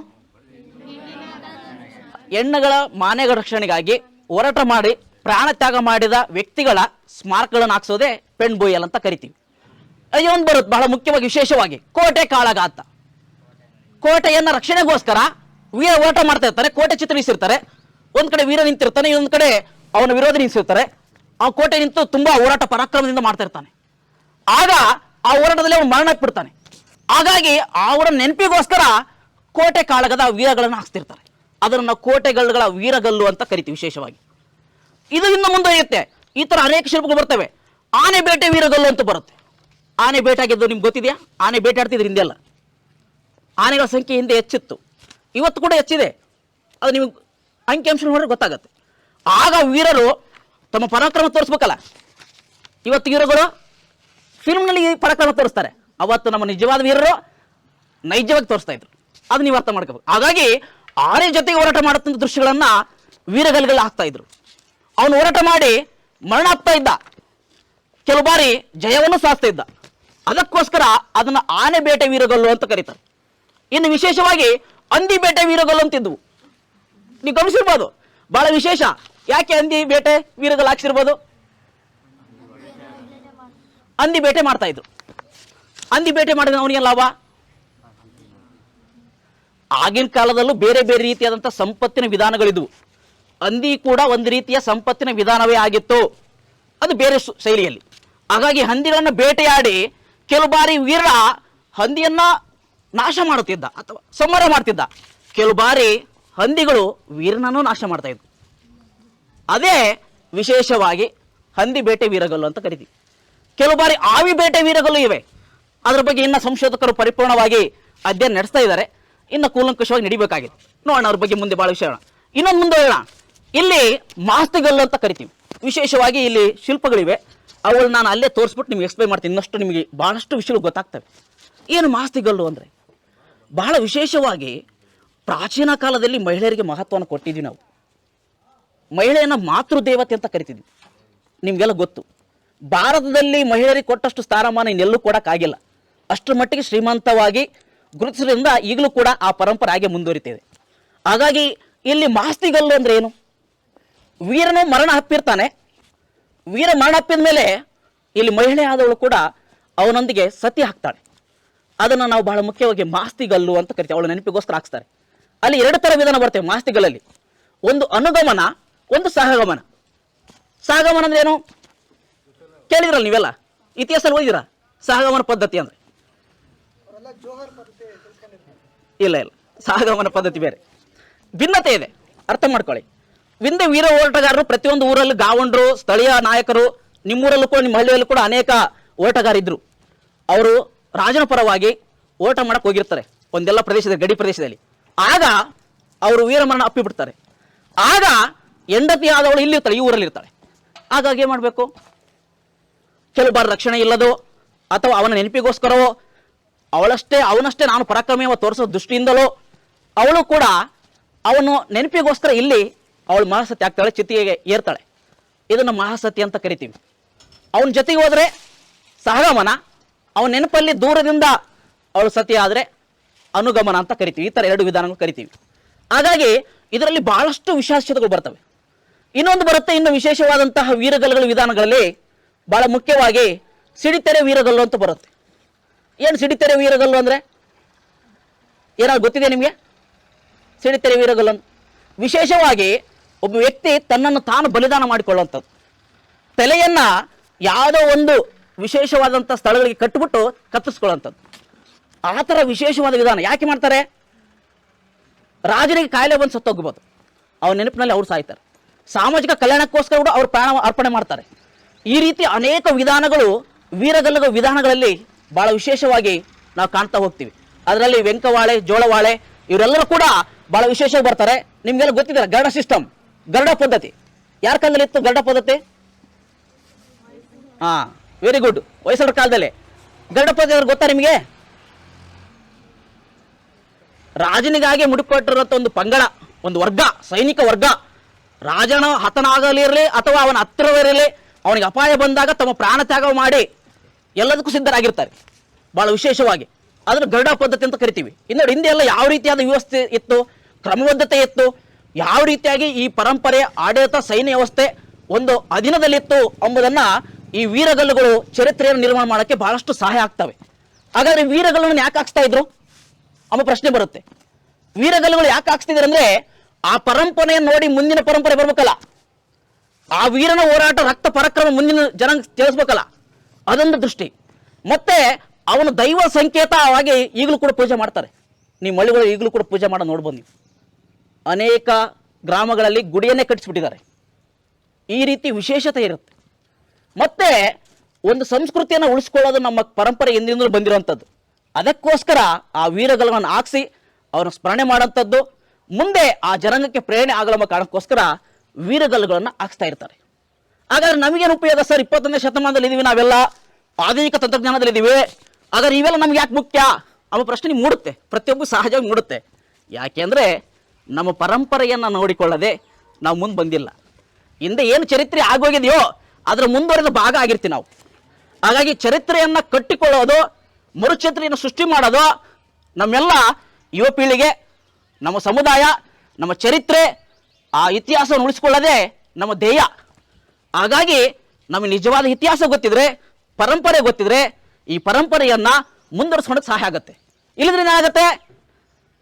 S1: ಹೆಣ್ಣುಗಳ ಮಾನ ರಕ್ಷಣೆಗಾಗಿ ಹೋರಾಟ ಮಾಡಿ ಪ್ರಾಣ ತ್ಯಾಗ ಮಾಡಿದ ವ್ಯಕ್ತಿಗಳ ಸ್ಮಾರಕಗಳನ್ನು ಹಾಕ್ಸೋದೇ ಪೆಣ್ ಬೂಯಲ್ ಅಂತ ಕರಿತೀವಿ. ಇದೊಂದು ಬರುತ್ತೆ ಬಹಳ ಮುಖ್ಯವಾಗಿ ವಿಶೇಷವಾಗಿ ಕೋಟೆ ಕಾಳಗ ಅಂತ. ಕೋಟೆಯನ್ನ ರಕ್ಷಣೆಗೋಸ್ಕರ ವೀರ ಹೋರಾಟ ಮಾಡ್ತಾ ಇರ್ತಾರೆ, ಕೋಟೆ ಚಿತ್ರಿಸಿರ್ತಾರೆ. ಒಂದ್ ಕಡೆ ವೀರ ನಿಂತಿರ್ತಾನೆ, ಇನ್ನೊಂದ್ ಕಡೆ ಅವನ ವಿರೋಧಿ ನಿಂತಿರ್ತಾರೆ. ಆ ಕೋಟೆ ನಿಂತು ತುಂಬಾ ಹೋರಾಟ ಪರಾಕ್ರಮದಿಂದ ಮಾಡ್ತಾ ಇರ್ತಾನೆ. ಆಗ ಆ ಹೋರಾಟದಲ್ಲಿ ಅವನು ಮರಣ ಬಿಡ್ತಾನೆ. ಹಾಗಾಗಿ ಅವರ ನೆನಪಿಗೋಸ್ಕರ ಕೋಟೆ ಕಾಳಗದ ವೀರಗಳನ್ನು ಹಾಕ್ತಿರ್ತಾರೆ. ಅದನ್ನ ನಾವು ಕೋಟೆಗಳ ವೀರಗಲ್ಲು ಅಂತ ಕರಿತೀವಿ ವಿಶೇಷವಾಗಿ. ಇದು ಇನ್ನು ಮುಂದುವರಿಯುತ್ತೆ. ಈ ತರ ಅನೇಕ ಶಿಲ್ಪಗಳು ಬರ್ತವೆ. ಆನೆ ಬೇಟೆ ವೀರಗಲ್ಲು ಅಂತ ಬರುತ್ತೆ. ಆನೆ ಬೇಟೆ ಆಗಿದ್ದು ನಿಮ್ಗೆ ಗೊತ್ತಿದೆಯಾ? ಆನೆ ಬೇಟೆ ಆಡ್ತಿದ್ರು ಹಿಂದೆ ಎಲ್ಲ. ಆನೆಗಳ ಸಂಖ್ಯೆ ಹಿಂದೆ ಹೆಚ್ಚಿತ್ತು, ಇವತ್ತು ಕೂಡ ಹೆಚ್ಚಿದೆ. ಅದು ನಿಮಗೆ ಅಂಕಿಅಂಶ ನೋಡಿದ್ರೆ ಗೊತ್ತಾಗತ್ತೆ. ಆಗ ವೀರರು ತಮ್ಮ ಪರಾಕ್ರಮ ತೋರಿಸ್ಬೇಕಲ್ಲ. ಇವತ್ತು ವೀರಗಳು ಫಿಲ್ಮ್ನಲ್ಲಿ ಪರಾಕ್ರಮ ತೋರಿಸ್ತಾರೆ, ಅವತ್ತು ನಮ್ಮ ನಿಜವಾದ ವೀರರು ನೈಜವಾಗಿ ತೋರಿಸ್ತಾ ಇದ್ರು. ಅದು ನೀವು ಅರ್ಥ ಮಾಡ್ಕೋಬೇಕು. ಹಾಗಾಗಿ ಆನೆ ಜೊತೆಗೆ ಹೋರಾಟ ಮಾಡುತ್ತಂತ ದೃಶ್ಯಗಳನ್ನ ವೀರಗಲ್ಗಳು ಹಾಕ್ತಾ ಇದ್ರು. ಅವನು ಹೋರಾಟ ಮಾಡಿ ಮರಣ ಆಗ್ತಾ ಇದ್ದ, ಕೆಲವು ಬಾರಿ ಜಯವನ್ನು ಸಾಧಿಸ್ತಾ ಇದ್ದ. ಅದಕ್ಕೋಸ್ಕರ ಅದನ್ನ ಆನೆ ಬೇಟೆ ವೀರಗಲ್ಲು ಅಂತ ಕರೀತಾರೆ. ಇನ್ನು ವಿಶೇಷವಾಗಿ ಹಂದಿ ಬೇಟೆ ವೀರಗಲ್ಲು ಅಂತಿದ್ವು. ನೀವು ಗಮನಿಸಿರ್ಬೋದು, ಬಹಳ ವಿಶೇಷ. ಯಾಕೆ ಹಂದಿ ಬೇಟೆ ವೀರಗಲ್ಲು ಹಾಕ್ಸಿರ್ಬೋದು? ಹಂದಿ ಬೇಟೆ ಮಾಡ್ತಾ ಇದ್ರು. ಹಂದಿ ಬೇಟೆ ಮಾಡಿದ್ರೆ ಅವನಿಗೆ ಲಾಭ. ಆಗಿನ ಕಾಲದಲ್ಲೂ ಬೇರೆ ಬೇರೆ ರೀತಿಯಾದಂತಹ ಸಂಪತ್ತಿನ ವಿಧಾನಗಳಿದ್ವು. ಹಂದಿ ಕೂಡ ಒಂದು ರೀತಿಯ ಸಂಪತ್ತಿನ ವಿಧಾನವೇ ಆಗಿತ್ತು, ಅದು ಬೇರೆ ಶೈಲಿಯಲ್ಲಿ. ಹಾಗಾಗಿ ಹಂದಿಗಳನ್ನ ಬೇಟೆಯಾಡಿ ಕೆಲವು ಬಾರಿ ವೀರ ಹಂದಿಯನ್ನ ನಾಶ ಮಾಡುತ್ತಿದ್ದ ಅಥವಾ ಸಂಹಾರ ಮಾಡ್ತಿದ್ದ. ಕೆಲವು ಬಾರಿ ಹಂದಿಗಳು ವೀರನನ್ನು ನಾಶ ಮಾಡ್ತಾ ಇದ್ವು. ಅದೇ ವಿಶೇಷವಾಗಿ ಹಂದಿ ಬೇಟೆ ವೀರಗಲ್ಲು ಅಂತ ಕರಿತೀವಿ. ಕೆಲವು ಬಾರಿ ಆವಿ ಬೇಟೆ ವೀರಗಲ್ಲು ಇವೆ. ಅದರ ಬಗ್ಗೆ ಇನ್ನು ಸಂಶೋಧಕರು ಪರಿಪೂರ್ಣವಾಗಿ ಅಧ್ಯಯನ ನಡೆಸ್ತಾ ಇದ್ದಾರೆ. ಇನ್ನು ಕೂಲಂಕಷವಾಗಿ ನಡಿಬೇಕಾಗಿದೆ. ನೋಡೋಣ ಅವ್ರ ಬಗ್ಗೆ ಮುಂದೆ ಬಹಳ ವಿಷಯ. ಇನ್ನೊಂದು ಮುಂದೆ ಹೇಳೋಣ. ಇಲ್ಲಿ ಮಾಸ್ತಿಗಲ್ಲು ಅಂತ ಕರಿತೀವಿ. ವಿಶೇಷವಾಗಿ ಇಲ್ಲಿ ಶಿಲ್ಪಗಳಿವೆ, ಅವುಗಳು ನಾನು ಅಲ್ಲೇ ತೋರಿಸ್ಬಿಟ್ಟು ನಿಮ್ಗೆ ಎಕ್ಸ್ಪ್ಲೈನ್ ಮಾಡ್ತೀನಿ. ಇನ್ನಷ್ಟು ನಿಮಗೆ ಬಹಳಷ್ಟು ವಿಷಯಗಳು ಗೊತ್ತಾಗ್ತವೆ. ಏನು ಮಾಸ್ತಿಗಲ್ಲು ಅಂದರೆ, ಬಹಳ ವಿಶೇಷವಾಗಿ ಪ್ರಾಚೀನ ಕಾಲದಲ್ಲಿ ಮಹಿಳೆಯರಿಗೆ ಮಹತ್ವವನ್ನು ಕೊಟ್ಟಿದ್ವಿ ನಾವು. ಮಹಿಳೆಯನ್ನ ಮಾತೃದೇವತೆ ಅಂತ ಕರಿತಿದ್ವಿ. ನಿಮಗೆಲ್ಲ ಗೊತ್ತು, ಭಾರತದಲ್ಲಿ ಮಹಿಳೆಯರಿಗೆ ಕೊಟ್ಟಷ್ಟು ಸ್ಥಾನಮಾನ ಇನ್ನೆಲ್ಲೂ ಕೊಡೋಕ್ಕಾಗಿಲ್ಲ. ಅಷ್ಟರ ಮಟ್ಟಿಗೆ ಶ್ರೀಮಂತವಾಗಿ ಗುರುತಿಸೋದ್ರಿಂದ ಈಗಲೂ ಕೂಡ ಆ ಪರಂಪರೆ ಹಾಗೆ ಮುಂದುವರಿತಿದೆ. ಹಾಗಾಗಿ ಇಲ್ಲಿ ಮಾಸ್ತಿಗಲ್ಲು ಅಂದ್ರೆ ಏನು? ವೀರನು ಮರಣ ಅಪ್ಪಿರ್ತಾನೆ. ವೀರ ಮರಣ ಅಪ್ಪಿದ ಮೇಲೆ ಇಲ್ಲಿ ಮಹಿಳೆ ಆದವಳು ಕೂಡ ಅವನೊಂದಿಗೆ ಸತಿ ಹಾಕ್ತಾಳೆ. ಅದನ್ನು ನಾವು ಬಹಳ ಮುಖ್ಯವಾಗಿ ಮಾಸ್ತಿಗಲ್ಲು ಅಂತ ಕರಿತೀವಿ. ಅವಳ ನೆನಪಿಗೋಸ್ಕರ ಹಾಕ್ತಾರೆ. ಅಲ್ಲಿ ಎರಡು ಥರ ವಿಧಾನ ಬರ್ತೇವೆ ಮಾಸ್ತಿಗಲ್ಲಲ್ಲಿ. ಒಂದು ಅನುಗಮನ, ಒಂದು ಸಹಗಮನ. ಸಹಗಮನ ಅಂದ್ರೆ ಏನು ಕೇಳಿದ್ರಲ್ಲ ನೀವೆಲ್ಲ, ಇತಿಹಾಸದಲ್ಲಿ ಓದಿದಿರ ಸಹಗಮನ ಪದ್ಧತಿ ಅಂದ್ರೆ? ಇಲ್ಲ, ಸಹಗಮನ ಪದ್ಧತಿ ಬೇರೆ, ಭಿನ್ನತೆ ಇದೆ, ಅರ್ಥ ಮಾಡ್ಕೊಳ್ಳಿ. ಹಿಂದೆ ವೀರ ಹೋರಾಟಗಾರರು ಪ್ರತಿಯೊಂದು ಊರಲ್ಲಿ ಗಾವಂಡ್ರು, ಸ್ಥಳೀಯ ನಾಯಕರು, ನಿಮ್ಮೂರಲ್ಲೂ ಕೂಡ ನಿಮ್ಮ ಹಳ್ಳಿಯಲ್ಲೂ ಕೂಡ ಅನೇಕ ಹೋರಾಟಗಾರಿದ್ರು. ಅವರು ರಾಜನ ಪರವಾಗಿ ಹೋರಾಟ ಮಾಡಕ್ಕೆ ಹೋಗಿರ್ತಾರೆ ಒಂದೆಲ್ಲ ಪ್ರದೇಶದಲ್ಲಿ, ಗಡಿ ಪ್ರದೇಶದಲ್ಲಿ. ಆಗ ಅವರು ವೀರಮರಣ ಅಪ್ಪಿಬಿಡ್ತಾರೆ. ಆಗ ಹೆಂಡತಿ ಆದವಳು ಇಲ್ಲಿರ್ತಾಳೆ, ಈ ಊರಲ್ಲಿ ಇರ್ತಾಳೆ. ಹಾಗಾಗಿ ಏನು ಮಾಡಬೇಕು? ಕೆಲವು ಬಾರಿ ರಕ್ಷಣೆ ಇಲ್ಲದೋ ಅಥವಾ ಅವನ ನೆನಪಿಗೋಸ್ಕರವೋ ಅವನಷ್ಟೇ ನಾನು ಪರಾಕ್ರಮವ ತೋರಿಸೋ ದೃಷ್ಟಿಯಿಂದಲೋ ಅವಳು ಕೂಡ ಅವನು ನೆನಪಿಗೋಸ್ಕರ ಇಲ್ಲಿ ಅವಳು ಮಹಾಸತಿ ಆಗ್ತಾಳೆ, ಚಿತೆಗೆ ಏರ್ತಾಳೆ. ಇದನ್ನು ಮಹಾಸತಿ ಅಂತ ಕರಿತೀವಿ. ಅವನ ಜೊತೆಗೆ ಹೋದರೆ ಸಹಗಮನ, ಅವನ ನೆನಪಲ್ಲಿ ದೂರದಿಂದ ಅವಳು ಸತಿ ಆದರೆ ಅನುಗಮನ ಅಂತ ಕರಿತೀವಿ. ಈ ಥರ ಎರಡು ವಿಧಾನಗಳು ಕರಿತೀವಿ. ಹಾಗಾಗಿ ಇದರಲ್ಲಿ ಬಹಳಷ್ಟು ವಿಶೇಷತೆಗಳು ಬರ್ತವೆ. ಇನ್ನೊಂದು ಬರುತ್ತೆ, ಇನ್ನು ವಿಶೇಷವಾದಂತಹ ವೀರಗಲ್ಲುಗಳ ವಿಧಾನಗಳಲ್ಲಿ ಬಹಳ ಮುಖ್ಯವಾಗಿ ಸಿಡಿತೆರೆ ವೀರಗಲ್ಲು ಅಂತ ಬರುತ್ತೆ. ಏನು ಸಿಡಿತೆರೆ ವೀರಗಲ್ಲು ಅಂದರೆ ಏನಾದ್ರು ಗೊತ್ತಿದೆ ನಿಮಗೆ? ಸಿಡಿತೆರೆ ವೀರಗಲ್ಲು ಅಂತ ವಿಶೇಷವಾಗಿ ಒಬ್ಬ ವ್ಯಕ್ತಿ ತನ್ನನ್ನು ತಾನು ಬಲಿದಾನ ಮಾಡಿಕೊಳ್ಳುವಂಥದ್ದು. ತಲೆಯನ್ನ ಯಾವುದೋ ಒಂದು ವಿಶೇಷವಾದಂಥ ಸ್ಥಳಗಳಿಗೆ ಕಟ್ಟಿಬಿಟ್ಟು ಕತ್ತರಿಸ್ಕೊಳ್ಳುವಂಥದ್ದು. ಆ ಥರ ವಿಶೇಷವಾದ ವಿಧಾನ ಯಾಕೆ ಮಾಡ್ತಾರೆ? ರಾಜನಿಗೆ ಕಾಯಿಲೆ ಬಂದು ಸತ್ತೋಗ್ಬೋದು, ಅವನ ನೆನಪಿನಲ್ಲಿ ಅವ್ರು ಸಾಯ್ತಾರೆ. ಸಾಮಾಜಿಕ ಕಲ್ಯಾಣಕ್ಕೋಸ್ಕರ ಕೂಡ ಅವ್ರು ಪ್ರಾಣ ಅರ್ಪಣೆ ಮಾಡ್ತಾರೆ. ಈ ರೀತಿ ಅನೇಕ ವಿಧಾನಗಳು ವೀರಗಲ್ಲುಗಳ ವಿಧಾನಗಳಲ್ಲಿ ಬಹಳ ವಿಶೇಷವಾಗಿ ನಾವು ಕಾಣ್ತಾ ಹೋಗ್ತೀವಿ. ಅದರಲ್ಲಿ ವೆಂಕವಾಳೆ, ಜೋಳವಾಳೆ ಇವರೆಲ್ಲರೂ ಕೂಡ ಬಹಳ ವಿಶೇಷವಾಗಿ ಬರ್ತಾರೆ. ನಿಮ್ಗೆಲ್ಲ ಗೊತ್ತಿದೆ ಗರುಡ ಸಿಸ್ಟಮ್, ಗರುಡ ಪದ್ಧತಿ ಯಾರ ಕಾಲದಲ್ಲಿ ಇತ್ತು? ಗರುಡ ಪದ್ಧತಿ ವೆರಿ ಗುಡ್, ಹೊಯ್ಸಳರ ಕಾಲದಲ್ಲಿ ಗರುಡ ಪದ್ಧತಿ ಗೊತ್ತಾ ನಿಮಗೆ? ರಾಜನಿಗಾಗಿ ಮುಡಿಪಟ್ಟಿರುವಂಥ ಒಂದು ಪಂಗಡ, ಒಂದು ವರ್ಗ, ಸೈನಿಕ ವರ್ಗ. ರಾಜನ ಹತನಾಗಲಿರಲಿ ಅಥವಾ ಅವನ ಹತ್ತಿರವಿರಲಿ, ಅವನಿಗೆ ಅಪಾಯ ಬಂದಾಗ ತಮ್ಮ ಪ್ರಾಣ ತ್ಯಾಗ ಮಾಡಿ ಎಲ್ಲದಕ್ಕೂ ಸಿದ್ಧರಾಗಿರ್ತಾರೆ ಬಹಳ ವಿಶೇಷವಾಗಿ. ಅದನ್ನು ಗರುಡ ಪದ್ಧತಿ ಅಂತ ಕರಿತೀವಿ. ಇನ್ನು ಹಿಂದೆ ಎಲ್ಲ ಯಾವ ರೀತಿಯಾದ ವ್ಯವಸ್ಥೆ ಇತ್ತು, ಕ್ರಮಬದ್ಧತೆ ಇತ್ತು, ಯಾವ ರೀತಿಯಾಗಿ ಈ ಪರಂಪರೆ, ಆಡಳಿತ, ಸೈನ್ಯ ವ್ಯವಸ್ಥೆ ಒಂದು ಅಧೀನದಲ್ಲಿತ್ತು ಎಂಬುದನ್ನು ಈ ವೀರಗಲ್ಲುಗಳು ಚರಿತ್ರೆಯನ್ನು ನಿರ್ಮಾಣ ಮಾಡೋಕ್ಕೆ ಬಹಳಷ್ಟು ಸಹಾಯ ಆಗ್ತವೆ. ಹಾಗಾದ್ರೆ ವೀರಗಲ್ಲನ್ನು ಯಾಕೆ ಹಾಕ್ಸ್ತಾ ಇದ್ರು ಎಂಬ ಪ್ರಶ್ನೆ ಬರುತ್ತೆ. ವೀರಗಲ್ಲುಗಳು ಯಾಕೆ ಹಾಕ್ಸ್ತಿದ್ರು ಅಂದ್ರೆ ಆ ಪರಂಪರೆಯನ್ನು ನೋಡಿ ಮುಂದಿನ ಪರಂಪರೆ ಬರ್ಬೇಕಲ್ಲ, ಆ ವೀರನ ಹೋರಾಟ ರಕ್ತ ಪರಾಕ್ರಮ ಮುಂದಿನ ಜನ ತಿಳಿಸ್ಬೇಕಲ್ಲ, ಅದೊಂದು ದೃಷ್ಟಿ. ಮತ್ತೆ ಅವನು ದೈವ ಸಂಕೇತವಾಗಿ ಈಗಲೂ ಕೂಡ ಪೂಜೆ ಮಾಡ್ತಾರೆ. ನೀವು ಹಳ್ಳಿಗಳು ಈಗಲೂ ಕೂಡ ಪೂಜೆ ಮಾಡೋ ನೋಡ್ಬೋದು ನೀವು. ಅನೇಕ ಗ್ರಾಮಗಳಲ್ಲಿ ಗುಡಿಯನ್ನೇ ಕಟ್ಟಿಸ್ಬಿಟ್ಟಿದ್ದಾರೆ. ಈ ರೀತಿ ವಿಶೇಷತೆ ಇರುತ್ತೆ. ಮತ್ತೆ ಒಂದು ಸಂಸ್ಕೃತಿಯನ್ನು ಉಳಿಸ್ಕೊಳ್ಳೋದು ನಮ್ಮ ಪರಂಪರೆ ಎಂದಿಂದಲೂ ಬಂದಿರುವಂಥದ್ದು. ಅದಕ್ಕೋಸ್ಕರ ಆ ವೀರಗಳನ್ನು ಹಾಕ್ಸಿ ಅವರನ್ನು ಸ್ಮರಣೆ ಮಾಡೋಂಥದ್ದು, ಮುಂದೆ ಆ ಜನಾಂಗಕ್ಕೆ ಪ್ರೇರಣೆ ಆಗಲಂಬ ಕಾರಣಕ್ಕೋಸ್ಕರ ವೀರಗಲ್ಲುಗಳನ್ನು ಹಾಕ್ಸ್ತಾ ಇರ್ತಾರೆ. ಹಾಗಾದ್ರೆ ನಮಗೇನು ಉಪಯೋಗ ಸರ್? 21ನೇ ಶತಮಾನದಲ್ಲಿ ಇದೀವಿ, ನಾವೆಲ್ಲ ಆಧುನಿಕ ತಂತ್ರಜ್ಞಾನದಲ್ಲಿ ಇದ್ದೀವಿ, ಹಾಗಾದ್ರೆ ಇವೆಲ್ಲ ನಮ್ಗೆ ಯಾಕೆ ಮುಖ್ಯ ಅನ್ನೋ ಪ್ರಶ್ನೆ ನಿಮ್ಗೆ ಮೂಡುತ್ತೆ, ಪ್ರತಿಯೊಬ್ಬ ಸಹಜವಾಗಿ ಮೂಡುತ್ತೆ. ಯಾಕೆಂದರೆ ನಮ್ಮ ಪರಂಪರೆಯನ್ನು ನೋಡಿಕೊಳ್ಳದೆ ನಾವು ಮುಂದೆ ಬಂದಿಲ್ಲ. ಹಿಂದೆ ಏನು ಚರಿತ್ರೆ ಆಗೋಗಿದೆಯೋ ಅದರ ಮುಂದುವರೆದ ಭಾಗ ಆಗಿರ್ತೀವಿ ನಾವು. ಹಾಗಾಗಿ ಚರಿತ್ರೆಯನ್ನು ಕಟ್ಟಿಕೊಳ್ಳೋದು, ಮರುಚರಿತ್ರೆಯನ್ನು ಸೃಷ್ಟಿ ಮಾಡೋದು ನಮ್ಮೆಲ್ಲ ಯುವ ಪೀಳಿಗೆ, ನಮ್ಮ ಸಮುದಾಯ, ನಮ್ಮ ಚರಿತ್ರೆ, ಆ ಇತಿಹಾಸವನ್ನು ಉಳಿಸ್ಕೊಳ್ಳೋದೇ ನಮ್ಮ ಧ್ಯೇಯ. ಹಾಗಾಗಿ ನಮಗೆ ನಿಜವಾದ ಇತಿಹಾಸ ಗೊತ್ತಿದ್ರೆ, ಪರಂಪರೆ ಗೊತ್ತಿದ್ರೆ ಈ ಪರಂಪರೆಯನ್ನು ಮುಂದುವರಿಸ್ಕೊಳ್ಳೋಕೆ ಸಹಾಯ ಆಗುತ್ತೆ. ಇಲ್ಲದ್ರೆ ಏನಾಗುತ್ತೆ,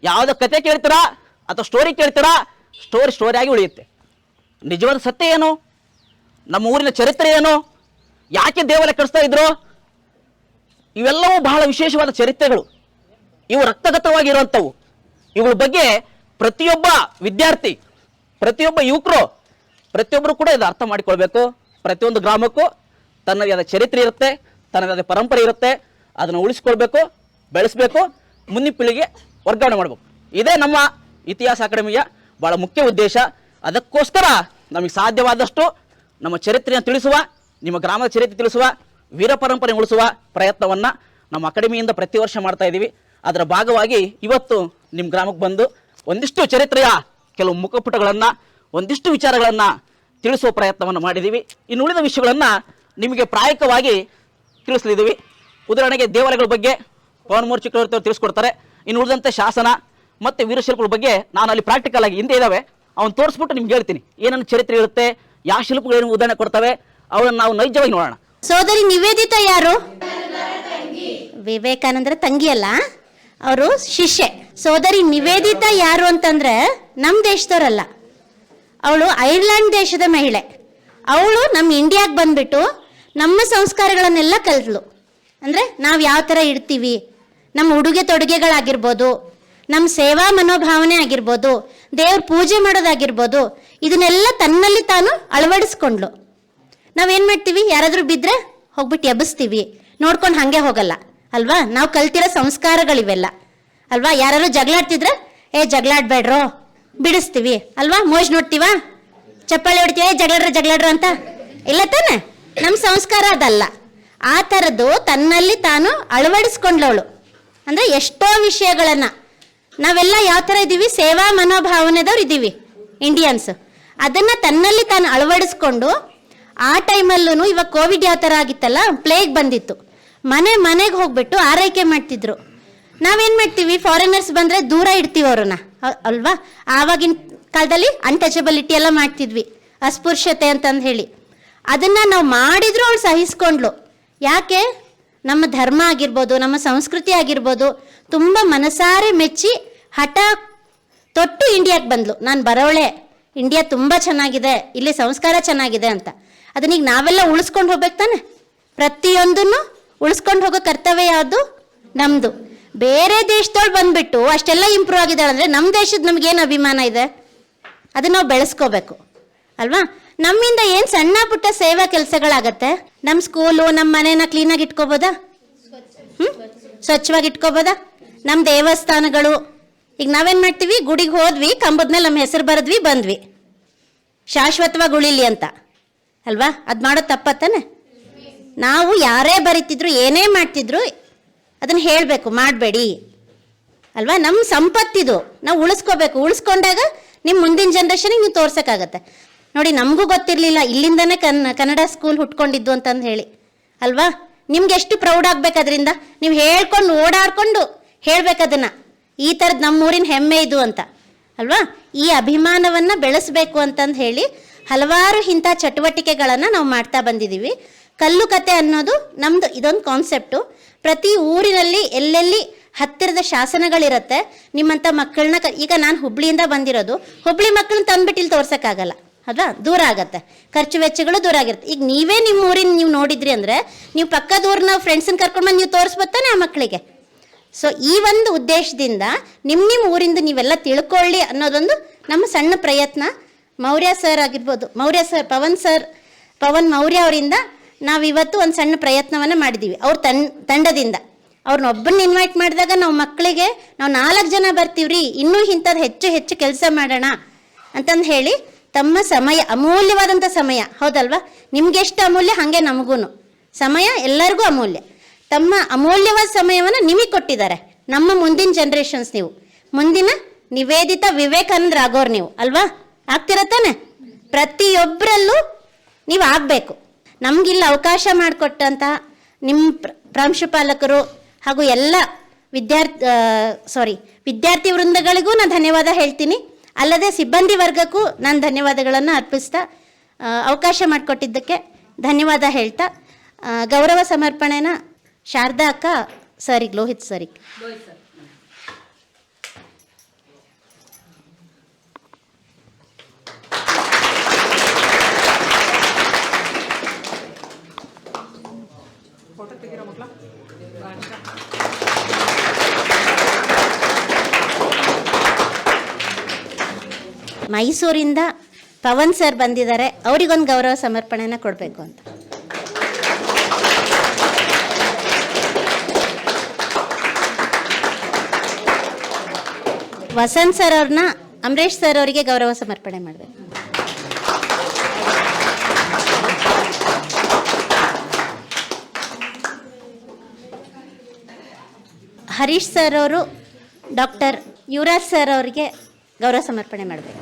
S1: ಯಾವುದೋ ಕತೆ ಕೇಳ್ತೀರಾ ಅಥವಾ ಸ್ಟೋರಿ ಕೇಳ್ತೀರಾ, ಸ್ಟೋರಿಯಾಗಿ ಉಳಿಯುತ್ತೆ. ನಿಜವಾದ ಸತ್ಯ ಏನು, ನಮ್ಮ ಊರಿನ ಚರಿತ್ರೆ ಏನು, ಯಾಕೆ ದೇವಾಲಯ ಕಟ್ಟಿಸ್ತಾ ಇದ್ರು, ಇವೆಲ್ಲವೂ ಬಹಳ ವಿಶೇಷವಾದ ಚರಿತ್ರೆಗಳು. ಇವು ರಕ್ತಗತವಾಗಿರುವಂಥವು. ಇವುಗಳ ಬಗ್ಗೆ ಪ್ರತಿಯೊಬ್ಬ ವಿದ್ಯಾರ್ಥಿ, ಪ್ರತಿಯೊಬ್ಬ ಯುವಕರು, ಪ್ರತಿಯೊಬ್ಬರು ಕೂಡ ಇದು ಅರ್ಥ ಮಾಡಿಕೊಳ್ಬೇಕು. ಪ್ರತಿಯೊಂದು ಗ್ರಾಮಕ್ಕೂ ತನ್ನದೇ ಆದ ಚರಿತ್ರೆ ಇರುತ್ತೆ, ತನ್ನದೇ ಆದ ಪರಂಪರೆ ಇರುತ್ತೆ. ಅದನ್ನು ಉಳಿಸ್ಕೊಳ್ಬೇಕು, ಬೆಳೆಸಬೇಕು, ಮುಂದಿನ ಪೀಳಿಗೆ ವರ್ಗಾವಣೆ ಮಾಡಬೇಕು. ಇದೇ ನಮ್ಮ ಇತಿಹಾಸ ಅಕಾಡೆಮಿಯ ಭಾಳ ಮುಖ್ಯ ಉದ್ದೇಶ. ಅದಕ್ಕೋಸ್ಕರ ನಮಗೆ ಸಾಧ್ಯವಾದಷ್ಟು ನಮ್ಮ ಚರಿತ್ರೆಯನ್ನು ತಿಳಿಸುವ, ನಿಮ್ಮ ಗ್ರಾಮದ ಚರಿತ್ರೆ ತಿಳಿಸುವ, ವೀರ ಪರಂಪರೆ ಉಳಿಸುವ ಪ್ರಯತ್ನವನ್ನು ನಮ್ಮ ಅಕಾಡೆಮಿಯಿಂದ ಪ್ರತಿ ವರ್ಷ ಮಾಡ್ತಾ ಇದ್ದೀವಿ. ಅದರ ಭಾಗವಾಗಿ ಇವತ್ತು ನಿಮ್ಮ ಗ್ರಾಮಕ್ಕೆ ಬಂದು ಒಂದಿಷ್ಟು ಚರಿತ್ರೆಯ ಕೆಲವು ಮುಖಪುಟಗಳನ್ನು, ಒಂದಿಷ್ಟು ವಿಚಾರಗಳನ್ನು ತಿಳಿಸುವ ಪ್ರಯತ್ನವನ್ನು ಮಾಡಿದ್ದೀವಿ. ಇನ್ನು ಉಳಿದ ವಿಷಯಗಳನ್ನು ನಿಮಗೆ ಪ್ರಾಯೋಗಿಕವಾಗಿ ತಿಳಿಸಲಿದ್ದೀವಿ. ಉದಾಹರಣೆಗೆ ದೇವಾಲಯಗಳ ಬಗ್ಗೆ ಪವನ್ ಚಕ್ರವರ್ತಿ ಅವರು ತಿಳಿಸ್ಕೊಡ್ತಾರೆ. ಇನ್ನು ಉಳಿದಂತೆ ಶಾಸನ ಮತ್ತು ವೀರಶಿಲ್ಪಗಳ ಬಗ್ಗೆ ನಾನು ಅಲ್ಲಿ ಪ್ರಾಕ್ಟಿಕಲ್ ಆಗಿ ಹಿಂದೆ ಇದ್ದಾವೆ, ಅವನು ತೋರಿಸ್ಬಿಟ್ಟು ನಿಮ್ಗೆ ಹೇಳ್ತೀನಿ ಏನೇನು ಚರಿತ್ರೆ ಇರುತ್ತೆ, ಯಾವ ಶಿಲ್ಪಗಳು ಏನು ಉದಾಹರಣೆ ಕೊಡ್ತವೆ, ಅವನ್ನ ನಾವು ನೈಜವಾಗಿ ನೋಡೋಣ.
S5: ಸೋದರಿ ನಿವೇದಿತಾ ಯಾರು? ವಿವೇಕಾನಂದರ ತಂಗಿ ಅಲ್ಲ, ಅವರು ಶಿಷ್ಯೆ. ಸೋದರಿ ನಿವೇದಿತಾ ಯಾರು ಅಂತಂದ್ರೆ ನಮ್ಮ ದೇಶದವರಲ್ಲ, ಅವಳು ಐರ್ಲೆಂಡ್ ದೇಶದ ಮಹಿಳೆ. ಅವಳು ನಮ್ಮ ಇಂಡಿಯಾಗೆ ಬಂದ್ಬಿಟ್ಟು ನಮ್ಮ ಸಂಸ್ಕಾರಗಳನ್ನೆಲ್ಲ ಕಲಿತಳು. ಅಂದರೆ ನಾವು ಯಾವ ಥರ ಇಡ್ತೀವಿ, ನಮ್ಮ ಉಡುಗೆ ತೊಡುಗೆಗಳಾಗಿರ್ಬೋದು, ನಮ್ಮ ಸೇವಾ ಮನೋಭಾವನೆ ಆಗಿರ್ಬೋದು, ದೇವ್ರ ಪೂಜೆ ಮಾಡೋದಾಗಿರ್ಬೋದು, ಇದನ್ನೆಲ್ಲ ತನ್ನಲ್ಲಿ ತಾನು ಅಳವಡಿಸ್ಕೊಂಡ್ಳು. ನಾವೇನು ಮಾಡ್ತೀವಿ, ಯಾರಾದರೂ ಬಿದ್ದರೆ ಹೋಗ್ಬಿಟ್ಟು ಎಬ್ಬಿಸ್ತೀವಿ, ನೋಡ್ಕೊಂಡು ಹಾಗೆ ಹೋಗಲ್ಲ ಅಲ್ವಾ? ನಾವು ಕಲ್ತಿರೋ ಸಂಸ್ಕಾರಗಳಿವೆಲ್ಲ ಅಲ್ವಾ? ಯಾರು ಜಗಳಾಡ್ತಿದ್ರೆ ಜಗಳಾಡ್ಬೇಡ್ರೋ ಬಿಡಿಸ್ತೀವಿ ಅಲ್ವಾ? ಮೋಜ್ ನೋಡ್ತೀವ, ಚಪ್ಪಾಳೆ ಹೊಡ್ತೀವಿ, ಜಗಳಾಡ್ರ ಅಂತ ಇಲ್ಲ ತಾನೆ? ನಮ್ಮ ಸಂಸ್ಕಾರ ಅದಲ್ಲ. ಆ ಥರದ್ದು ತನ್ನಲ್ಲಿ ತಾನು ಅಳವಡಿಸ್ಕೊಂಡ್ಲವಳು. ಅಂದರೆ ಎಷ್ಟೋ ವಿಷಯಗಳನ್ನು ನಾವೆಲ್ಲ ಯಾವ ಥರ ಇದ್ದೀವಿ, ಸೇವಾ ಮನೋಭಾವನೆದವ್ರು ಇದ್ದೀವಿ ಇಂಡಿಯನ್ಸ್. ಅದನ್ನು ತನ್ನಲ್ಲಿ ತಾನು ಅಳವಡಿಸ್ಕೊಂಡು ಆ ಟೈಮಲ್ಲೂ ಇವಾಗ ಕೋವಿಡ್ ಯಾವ ಥರ ಆಗಿತ್ತಲ್ಲ, ಪ್ಲೇಗ್ ಬಂದಿತ್ತು, ಮನೆಗೆ ಹೋಗ್ಬಿಟ್ಟು ಆರೈಕೆ ಮಾಡ್ತಿದ್ರು. ನಾವೇನು ಮಾಡ್ತೀವಿ, ಫಾರಿನರ್ಸ್ ಬಂದರೆ ದೂರ ಇಡ್ತೀವಿ ಅವ್ರನ್ನ ಅಲ್ವಾ? ಆವಾಗಿನ ಕಾಲದಲ್ಲಿ ಅನ್ಟಚಬಿಲಿಟಿ ಎಲ್ಲ ಮಾಡ್ತಿದ್ವಿ, ಅಸ್ಪೃಶ್ಯತೆ ಅಂತಂದು ಹೇಳಿ. ಅದನ್ನು ನಾವು ಮಾಡಿದ್ರು ಅವಳು ಸಹಿಸ್ಕೊಂಡ್ಲು. ಯಾಕೆ? ನಮ್ಮ ಧರ್ಮ ಆಗಿರ್ಬೋದು, ನಮ್ಮ ಸಂಸ್ಕೃತಿ ಆಗಿರ್ಬೋದು ತುಂಬ ಮನಸಾರೆ ಮೆಚ್ಚಿ ಹಠ ತೊಟ್ಟು ಇಂಡಿಯಾಗೆ ಬಂದ್ಲು. ನಾನು ಬರೋಳೆ, ಇಂಡಿಯಾ ತುಂಬ ಚೆನ್ನಾಗಿದೆ, ಇಲ್ಲಿ ಸಂಸ್ಕಾರ ಚೆನ್ನಾಗಿದೆ ಅಂತ. ಅದನ್ನೀಗ ನಾವೆಲ್ಲ ಉಳಿಸ್ಕೊಂಡು ಹೋಗ್ಬೇಕು ತಾನೆ? ಪ್ರತಿಯೊಂದನ್ನು ಉಳಿಸ್ಕೊಂಡು ಹೋಗೋ ಕರ್ತವ್ಯ ಯಾವುದು? ನಮ್ಮದು. ಬೇರೆ ದೇಶದೊಳು ಬಂದುಬಿಟ್ಟು ಅಷ್ಟೆಲ್ಲ ಇಂಪ್ರೂವ್ ಆಗಿದ್ದಾಳೆ ಅಂದರೆ ನಮ್ಮ ದೇಶದ ನಮಗೇನು ಅಭಿಮಾನ ಇದೆ, ಅದನ್ನು ನಾವು ಬೆಳೆಸ್ಕೋಬೇಕು ಅಲ್ವಾ? ನಮ್ಮಿಂದ ಏನು ಸಣ್ಣ ಪುಟ್ಟ ಸೇವಾ ಕೆಲಸಗಳಾಗತ್ತೆ. ನಮ್ಮ ಸ್ಕೂಲು, ನಮ್ಮ ಮನೇನ ಕ್ಲೀನಾಗಿ ಇಟ್ಕೋಬೋದಾ? ಸ್ವಚ್ಛವಾಗಿ ಇಟ್ಕೋಬೋದಾ? ನಮ್ಮ ದೇವಸ್ಥಾನಗಳು, ಈಗ ನಾವೇನು ಮಾಡ್ತೀವಿ, ಗುಡಿಗೆ ಹೋದ್ವಿ, ಕಂಬದ ಮೇಲೆ ನಮ್ಮ ಹೆಸರು ಬರೆದ್ವಿ, ಬಂದ್ವಿ, ಶಾಶ್ವತವಾಗಿ ಉಳಿಲಿ ಅಂತ ಅಲ್ವಾ? ಅದು ಮಾಡೋದು ತಪ್ಪತ್ತಾನೆ? ನಾವು ಯಾರೇ ಬರೀತಿದ್ರು, ಏನೇ ಮಾಡ್ತಿದ್ರು ಅದನ್ನು ಹೇಳಬೇಕು, ಮಾಡಬೇಡಿ ಅಲ್ವಾ? ನಮ್ಮ ಸಂಪತ್ತಿದು, ನಾವು ಉಳಿಸ್ಕೋಬೇಕು. ಉಳಿಸ್ಕೊಂಡಾಗ ನಿಮ್ಮ ಮುಂದಿನ ಜನ್ರೇಷನಿಗೆ ನೀವು ತೋರ್ಸೋಕ್ಕಾಗತ್ತೆ. ನೋಡಿ, ನಮಗೂ ಗೊತ್ತಿರಲಿಲ್ಲ ಇಲ್ಲಿಂದನೇ ಕನ್ನಡ ಸ್ಕೂಲ್ ಹುಟ್ಕೊಂಡಿದ್ದು ಅಂತಂದು ಹೇಳಿ ಅಲ್ವಾ? ನಿಮ್ಗೆ ಎಷ್ಟು ಪ್ರೌಡ್ ಆಗ್ಬೇಕು ಅದರಿಂದ. ನೀವು ಹೇಳ್ಕೊಂಡು ಓಡಾಡ್ಕೊಂಡು ಹೇಳ್ಬೇಕದನ್ನು, ಈ ಥರದ್ದು ನಮ್ಮೂರಿನ ಹೆಮ್ಮೆ ಇದು ಅಂತ ಅಲ್ವಾ? ಈ ಅಭಿಮಾನವನ್ನು ಬೆಳೆಸಬೇಕು ಅಂತಂದು ಹೇಳಿ ಹಲವಾರು ಇಂಥ ಚಟುವಟಿಕೆಗಳನ್ನು ನಾವು ಮಾಡ್ತಾ ಬಂದಿದ್ದೀವಿ. ಕಲ್ಲು ಕತೆ ಅನ್ನೋದು ನಮ್ಮದು ಇದೊಂದು ಕಾನ್ಸೆಪ್ಟು. ಪ್ರತಿ ಊರಿನಲ್ಲಿ ಎಲ್ಲೆಲ್ಲಿ ಹತ್ತಿರದ ಶಾಸನಗಳಿರುತ್ತೆ. ನಿಮ್ಮಂಥ ಮಕ್ಕಳನ್ನ ಈಗ ನಾನು ಹುಬ್ಳಿಯಿಂದ ಬಂದಿರೋದು, ಹುಬ್ಳಿ ಮಕ್ಕಳನ್ನ ತಂದ್ಬಿಟ್ಟು ಇಲ್ಲಿ ತೋರ್ಸೋಕ್ಕಾಗಲ್ಲ ಅಲ್ವಾ, ದೂರ ಆಗತ್ತೆ, ಖರ್ಚು ವೆಚ್ಚಗಳು ದೂರ ಆಗಿರುತ್ತೆ. ಈಗ ನೀವೇ ನಿಮ್ಮ ಊರಿನ ನೀವು ನೋಡಿದ್ರಿ ಅಂದರೆ ನೀವು ಪಕ್ಕದ ಊರಿನ ಫ್ರೆಂಡ್ಸನ್ನ ಕರ್ಕೊಂಡು ಬಂದು ನೀವು ತೋರಿಸ್ಬತ್ತಾನೆ ಆ ಮಕ್ಕಳಿಗೆ. ಸೊ ಈ ಒಂದು ಉದ್ದೇಶದಿಂದ ನಿಮ್ಮ ಊರಿಂದ ನೀವೆಲ್ಲ ತಿಳ್ಕೊಳ್ಳಿ ಅನ್ನೋದೊಂದು ನಮ್ಮ ಸಣ್ಣ ಪ್ರಯತ್ನ. ಮೌರ್ಯ ಸರ್ ಆಗಿರ್ಬೋದು, ಪವನ್ ಮೌರ್ಯ ಅವರಿಂದ ನಾವಿವತ್ತು ಒಂದು ಸಣ್ಣ ಪ್ರಯತ್ನವನ್ನು ಮಾಡಿದ್ದೀವಿ. ಅವ್ರ ತಂಡದಿಂದ ಅವ್ರನ್ನ ಒಬ್ಬನ್ನ ಇನ್ವೈಟ್ ಮಾಡಿದಾಗ ನಾವು ಮಕ್ಕಳಿಗೆ ನಾವು 4 ಜನ ಬರ್ತೀವ್ರಿ, ಇನ್ನೂ ಇಂಥದ್ದು ಹೆಚ್ಚು ಕೆಲಸ ಮಾಡೋಣ ಅಂತಂದು ಹೇಳಿ ತಮ್ಮ ಸಮಯ, ಅಮೂಲ್ಯವಾದಂಥ ಸಮಯ, ಹೌದಲ್ವಾ, ನಿಮ್ಗೆ ಎಷ್ಟು ಅಮೂಲ್ಯ ಹಾಗೆ ನಮಗೂ ಸಮಯ ಎಲ್ಲರಿಗೂ ಅಮೂಲ್ಯ. ತಮ್ಮ ಅಮೂಲ್ಯವಾದ ಸಮಯವನ್ನು ನಿಮಗೆ ಕೊಟ್ಟಿದ್ದಾರೆ. ನಮ್ಮ ಮುಂದಿನ ಜನ್ರೇಷನ್ಸ್, ನೀವು ಮುಂದಿನ ನಿವೇದಿತ ವಿವೇಕಾನಂದ್ರ ಆಗೋರು ನೀವು ಅಲ್ವಾ, ಆಗ್ತಿರತ್ತಾನೆ? ಪ್ರತಿಯೊಬ್ಬರಲ್ಲೂ ನೀವು ಆಗಬೇಕು. ನಮಗಿಲ್ಲ ಅವಕಾಶ ಮಾಡಿಕೊಟ್ಟಂತಹ ನಿಮ್ಮ ಪ್ರಾಂಶುಪಾಲಕರು ಹಾಗೂ ಎಲ್ಲ ವಿದ್ಯಾರ್ಥಿ ವೃಂದಗಳಿಗೂ ನಾನು ಧನ್ಯವಾದ ಹೇಳ್ತೀನಿ. ಅಲ್ಲದೆ ಸಿಬ್ಬಂದಿ ವರ್ಗಕ್ಕೂ ನಾನು ಧನ್ಯವಾದಗಳನ್ನು ಅರ್ಪಿಸ್ತಾ ಅವಕಾಶ ಮಾಡಿಕೊಟ್ಟಿದ್ದಕ್ಕೆ ಧನ್ಯವಾದ ಹೇಳ್ತಾ ಗೌರವ ಸಮರ್ಪಣೆನ ಶಾರದಾ ಅಕ್ಕ ಸರಿಗೆ, ಲೋಹಿತ್ ಸರಿಗೆ. ಮೈಸೂರಿಂದ ಪವನ್ ಸರ್ ಬಂದಿದ್ದಾರೆ, ಅವರಿಗೊಂದು ಗೌರವ ಸಮರ್ಪಣೆನ ಕೊಡಬೇಕು ಅಂತ. ವಸಂತ್ ಸರ್ ಅವ್ರನ್ನ ಅಂಬರೀಶ್ ಸರ್ ಅವರಿಗೆ ಗೌರವ ಸಮರ್ಪಣೆ ಮಾಡಬೇಕು. ಹರೀಶ್ ಸರ್ ಅವರು ಡಾಕ್ಟರ್ ಯುವರಾಜ್ ಸರ್ ಅವರಿಗೆ ಗೌರವ ಸಮರ್ಪಣೆ ಮಾಡಬೇಕು.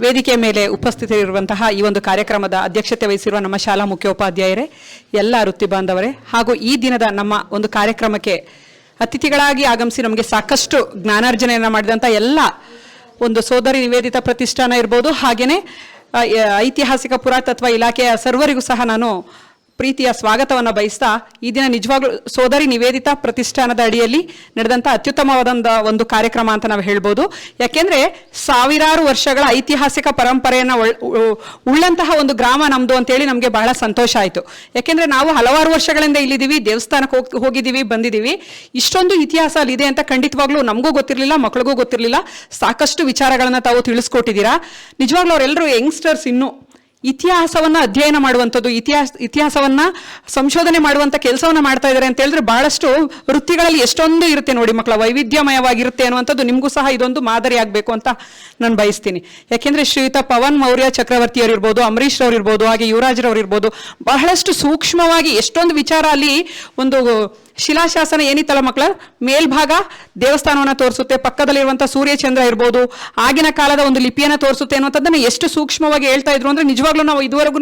S2: ವೇದಿಕೆ ಮೇಲೆ ಉಪಸ್ಥಿತರಿರುವಂತಹ ಈ ಒಂದು ಕಾರ್ಯಕ್ರಮದ ಅಧ್ಯಕ್ಷತೆ ವಹಿಸಿರುವ ನಮ್ಮ ಶಾಲಾ ಮುಖ್ಯೋಪಾಧ್ಯಾಯರೇ, ಎಲ್ಲ ವೃತ್ತಿ ಬಾಂಧವರೇ, ಹಾಗೂ ಈ ದಿನದ ನಮ್ಮ ಒಂದು ಕಾರ್ಯಕ್ರಮಕ್ಕೆ ಅತಿಥಿಗಳಾಗಿ ಆಗಮಿಸಿ ನಮಗೆ ಸಾಕಷ್ಟು ಜ್ಞಾನಾರ್ಜನೆಯನ್ನು ಮಾಡಿದಂಥ ಎಲ್ಲ ಒಂದು ಸೋದರಿ ನಿವೇದಿತ ಪ್ರತಿಷ್ಠಾನ ಇರ್ಬೋದು, ಹಾಗೆಯೇ ಐತಿಹಾಸಿಕ ಪುರಾತತ್ವ ಇಲಾಖೆಯ ಸರ್ವರಿಗೂ ಸಹ ನಾನು ಪ್ರೀತಿಯ ಸ್ವಾಗತವನ್ನು ಬಯಸ್ತಾ, ಈ ದಿನ ನಿಜವಾಗ್ಲೂ ಸೋದರಿ ನಿವೇದಿತ ಪ್ರತಿಷ್ಠಾನದ ಅಡಿಯಲ್ಲಿ ನಡೆದಂಥ ಅತ್ಯುತ್ತಮವಾದ ಒಂದು ಕಾರ್ಯಕ್ರಮ ಅಂತ ನಾವು ಹೇಳ್ಬೋದು. ಯಾಕೆಂದ್ರೆ ಸಾವಿರಾರು ವರ್ಷಗಳ ಐತಿಹಾಸಿಕ ಪರಂಪರೆಯನ್ನು ಉಳ್ಳಂತಹ ಒಂದು ಗ್ರಾಮ ನಮ್ದು ಅಂತೇಳಿ ನಮಗೆ ಬಹಳ ಸಂತೋಷ ಆಯಿತು. ಯಾಕೆಂದ್ರೆ ನಾವು ಹಲವಾರು ವರ್ಷಗಳಿಂದ ಇಲ್ಲಿದ್ದೀವಿ, ದೇವಸ್ಥಾನಕ್ಕೆ ಹೋಗಿದ್ದೀವಿ, ಬಂದಿದ್ದೀವಿ. ಇಷ್ಟೊಂದು ಇತಿಹಾಸ ಅಲ್ಲಿದೆ ಅಂತ ಖಂಡಿತವಾಗ್ಲೂ ನಮಗೂ ಗೊತ್ತಿರಲಿಲ್ಲ, ಮಕ್ಕಳಿಗೂ ಗೊತ್ತಿರಲಿಲ್ಲ. ಸಾಕಷ್ಟು ವಿಚಾರಗಳನ್ನು ತಾವು ತಿಳಿಸ್ಕೊಟ್ಟಿದ್ದೀರಾ. ನಿಜವಾಗ್ಲೂ ಅವರೆಲ್ಲರೂ ಯಂಗ್ಸ್ಟರ್ಸ್ ಇನ್ನೂ ಇತಿಹಾಸವನ್ನು ಅಧ್ಯಯನ ಮಾಡುವಂಥದ್ದು, ಇತಿಹಾಸವನ್ನ ಸಂಶೋಧನೆ ಮಾಡುವಂಥ ಕೆಲಸವನ್ನು ಮಾಡ್ತಾ ಇದ್ದಾರೆ ಅಂತ ಹೇಳಿದ್ರೆ ಬಹಳಷ್ಟು ವೃತ್ತಿಗಳಲ್ಲಿ ಎಷ್ಟೊಂದು ಇರುತ್ತೆ ನೋಡಿ ಮಕ್ಕಳ, ವೈವಿಧ್ಯಮಯವಾಗಿರುತ್ತೆ ಅನ್ನುವಂಥದ್ದು ನಿಮಗೂ ಸಹ ಇದೊಂದು ಮಾದರಿ ಆಗಬೇಕು ಅಂತ ನಾನು ಬಯಸ್ತೀನಿ. ಯಾಕೆಂದ್ರೆ ಶ್ರೀಯುತ ಪವನ್ ಮೌರ್ಯ ಚಕ್ರವರ್ತಿ ಅವರಿರ್ಬೋದು, ಅಂಬರೀಶ್ ಅವರಿರ್ಬೋದು, ಹಾಗೆ ಯುವರಾಜ್ರವರಿರ್ಬೋದು, ಬಹಳಷ್ಟು ಸೂಕ್ಷ್ಮವಾಗಿ ಎಷ್ಟೊಂದು ವಿಚಾರ ಅಲ್ಲಿ ಒಂದು ಶಿಲಾಶಾಸನ ಏನಿತ್ತಲ್ಲ ಮಕ್ಕಳ, ಮೇಲ್ಭಾಗ ದೇವಸ್ಥಾನವನ್ನು ತೋರಿಸುತ್ತೆ, ಪಕ್ಕದಲ್ಲಿರುವಂಥ ಸೂರ್ಯಚಂದ್ರ ಇರ್ಬೋದು, ಆಗಿನ ಕಾಲದ ಒಂದು ಲಿಪಿಯನ್ನು ತೋರಿಸುತ್ತೆ ಅನ್ನುವಂಥದ್ದನ್ನು ಎಷ್ಟು ಸೂಕ್ಷ್ಮವಾಗಿ ಹೇಳ್ತಾ ಇದ್ರು ಅಂದ್ರೆ ನಿಜವಾಗ್ಲೂ ನಾವು ಇದುವರೆಗೂ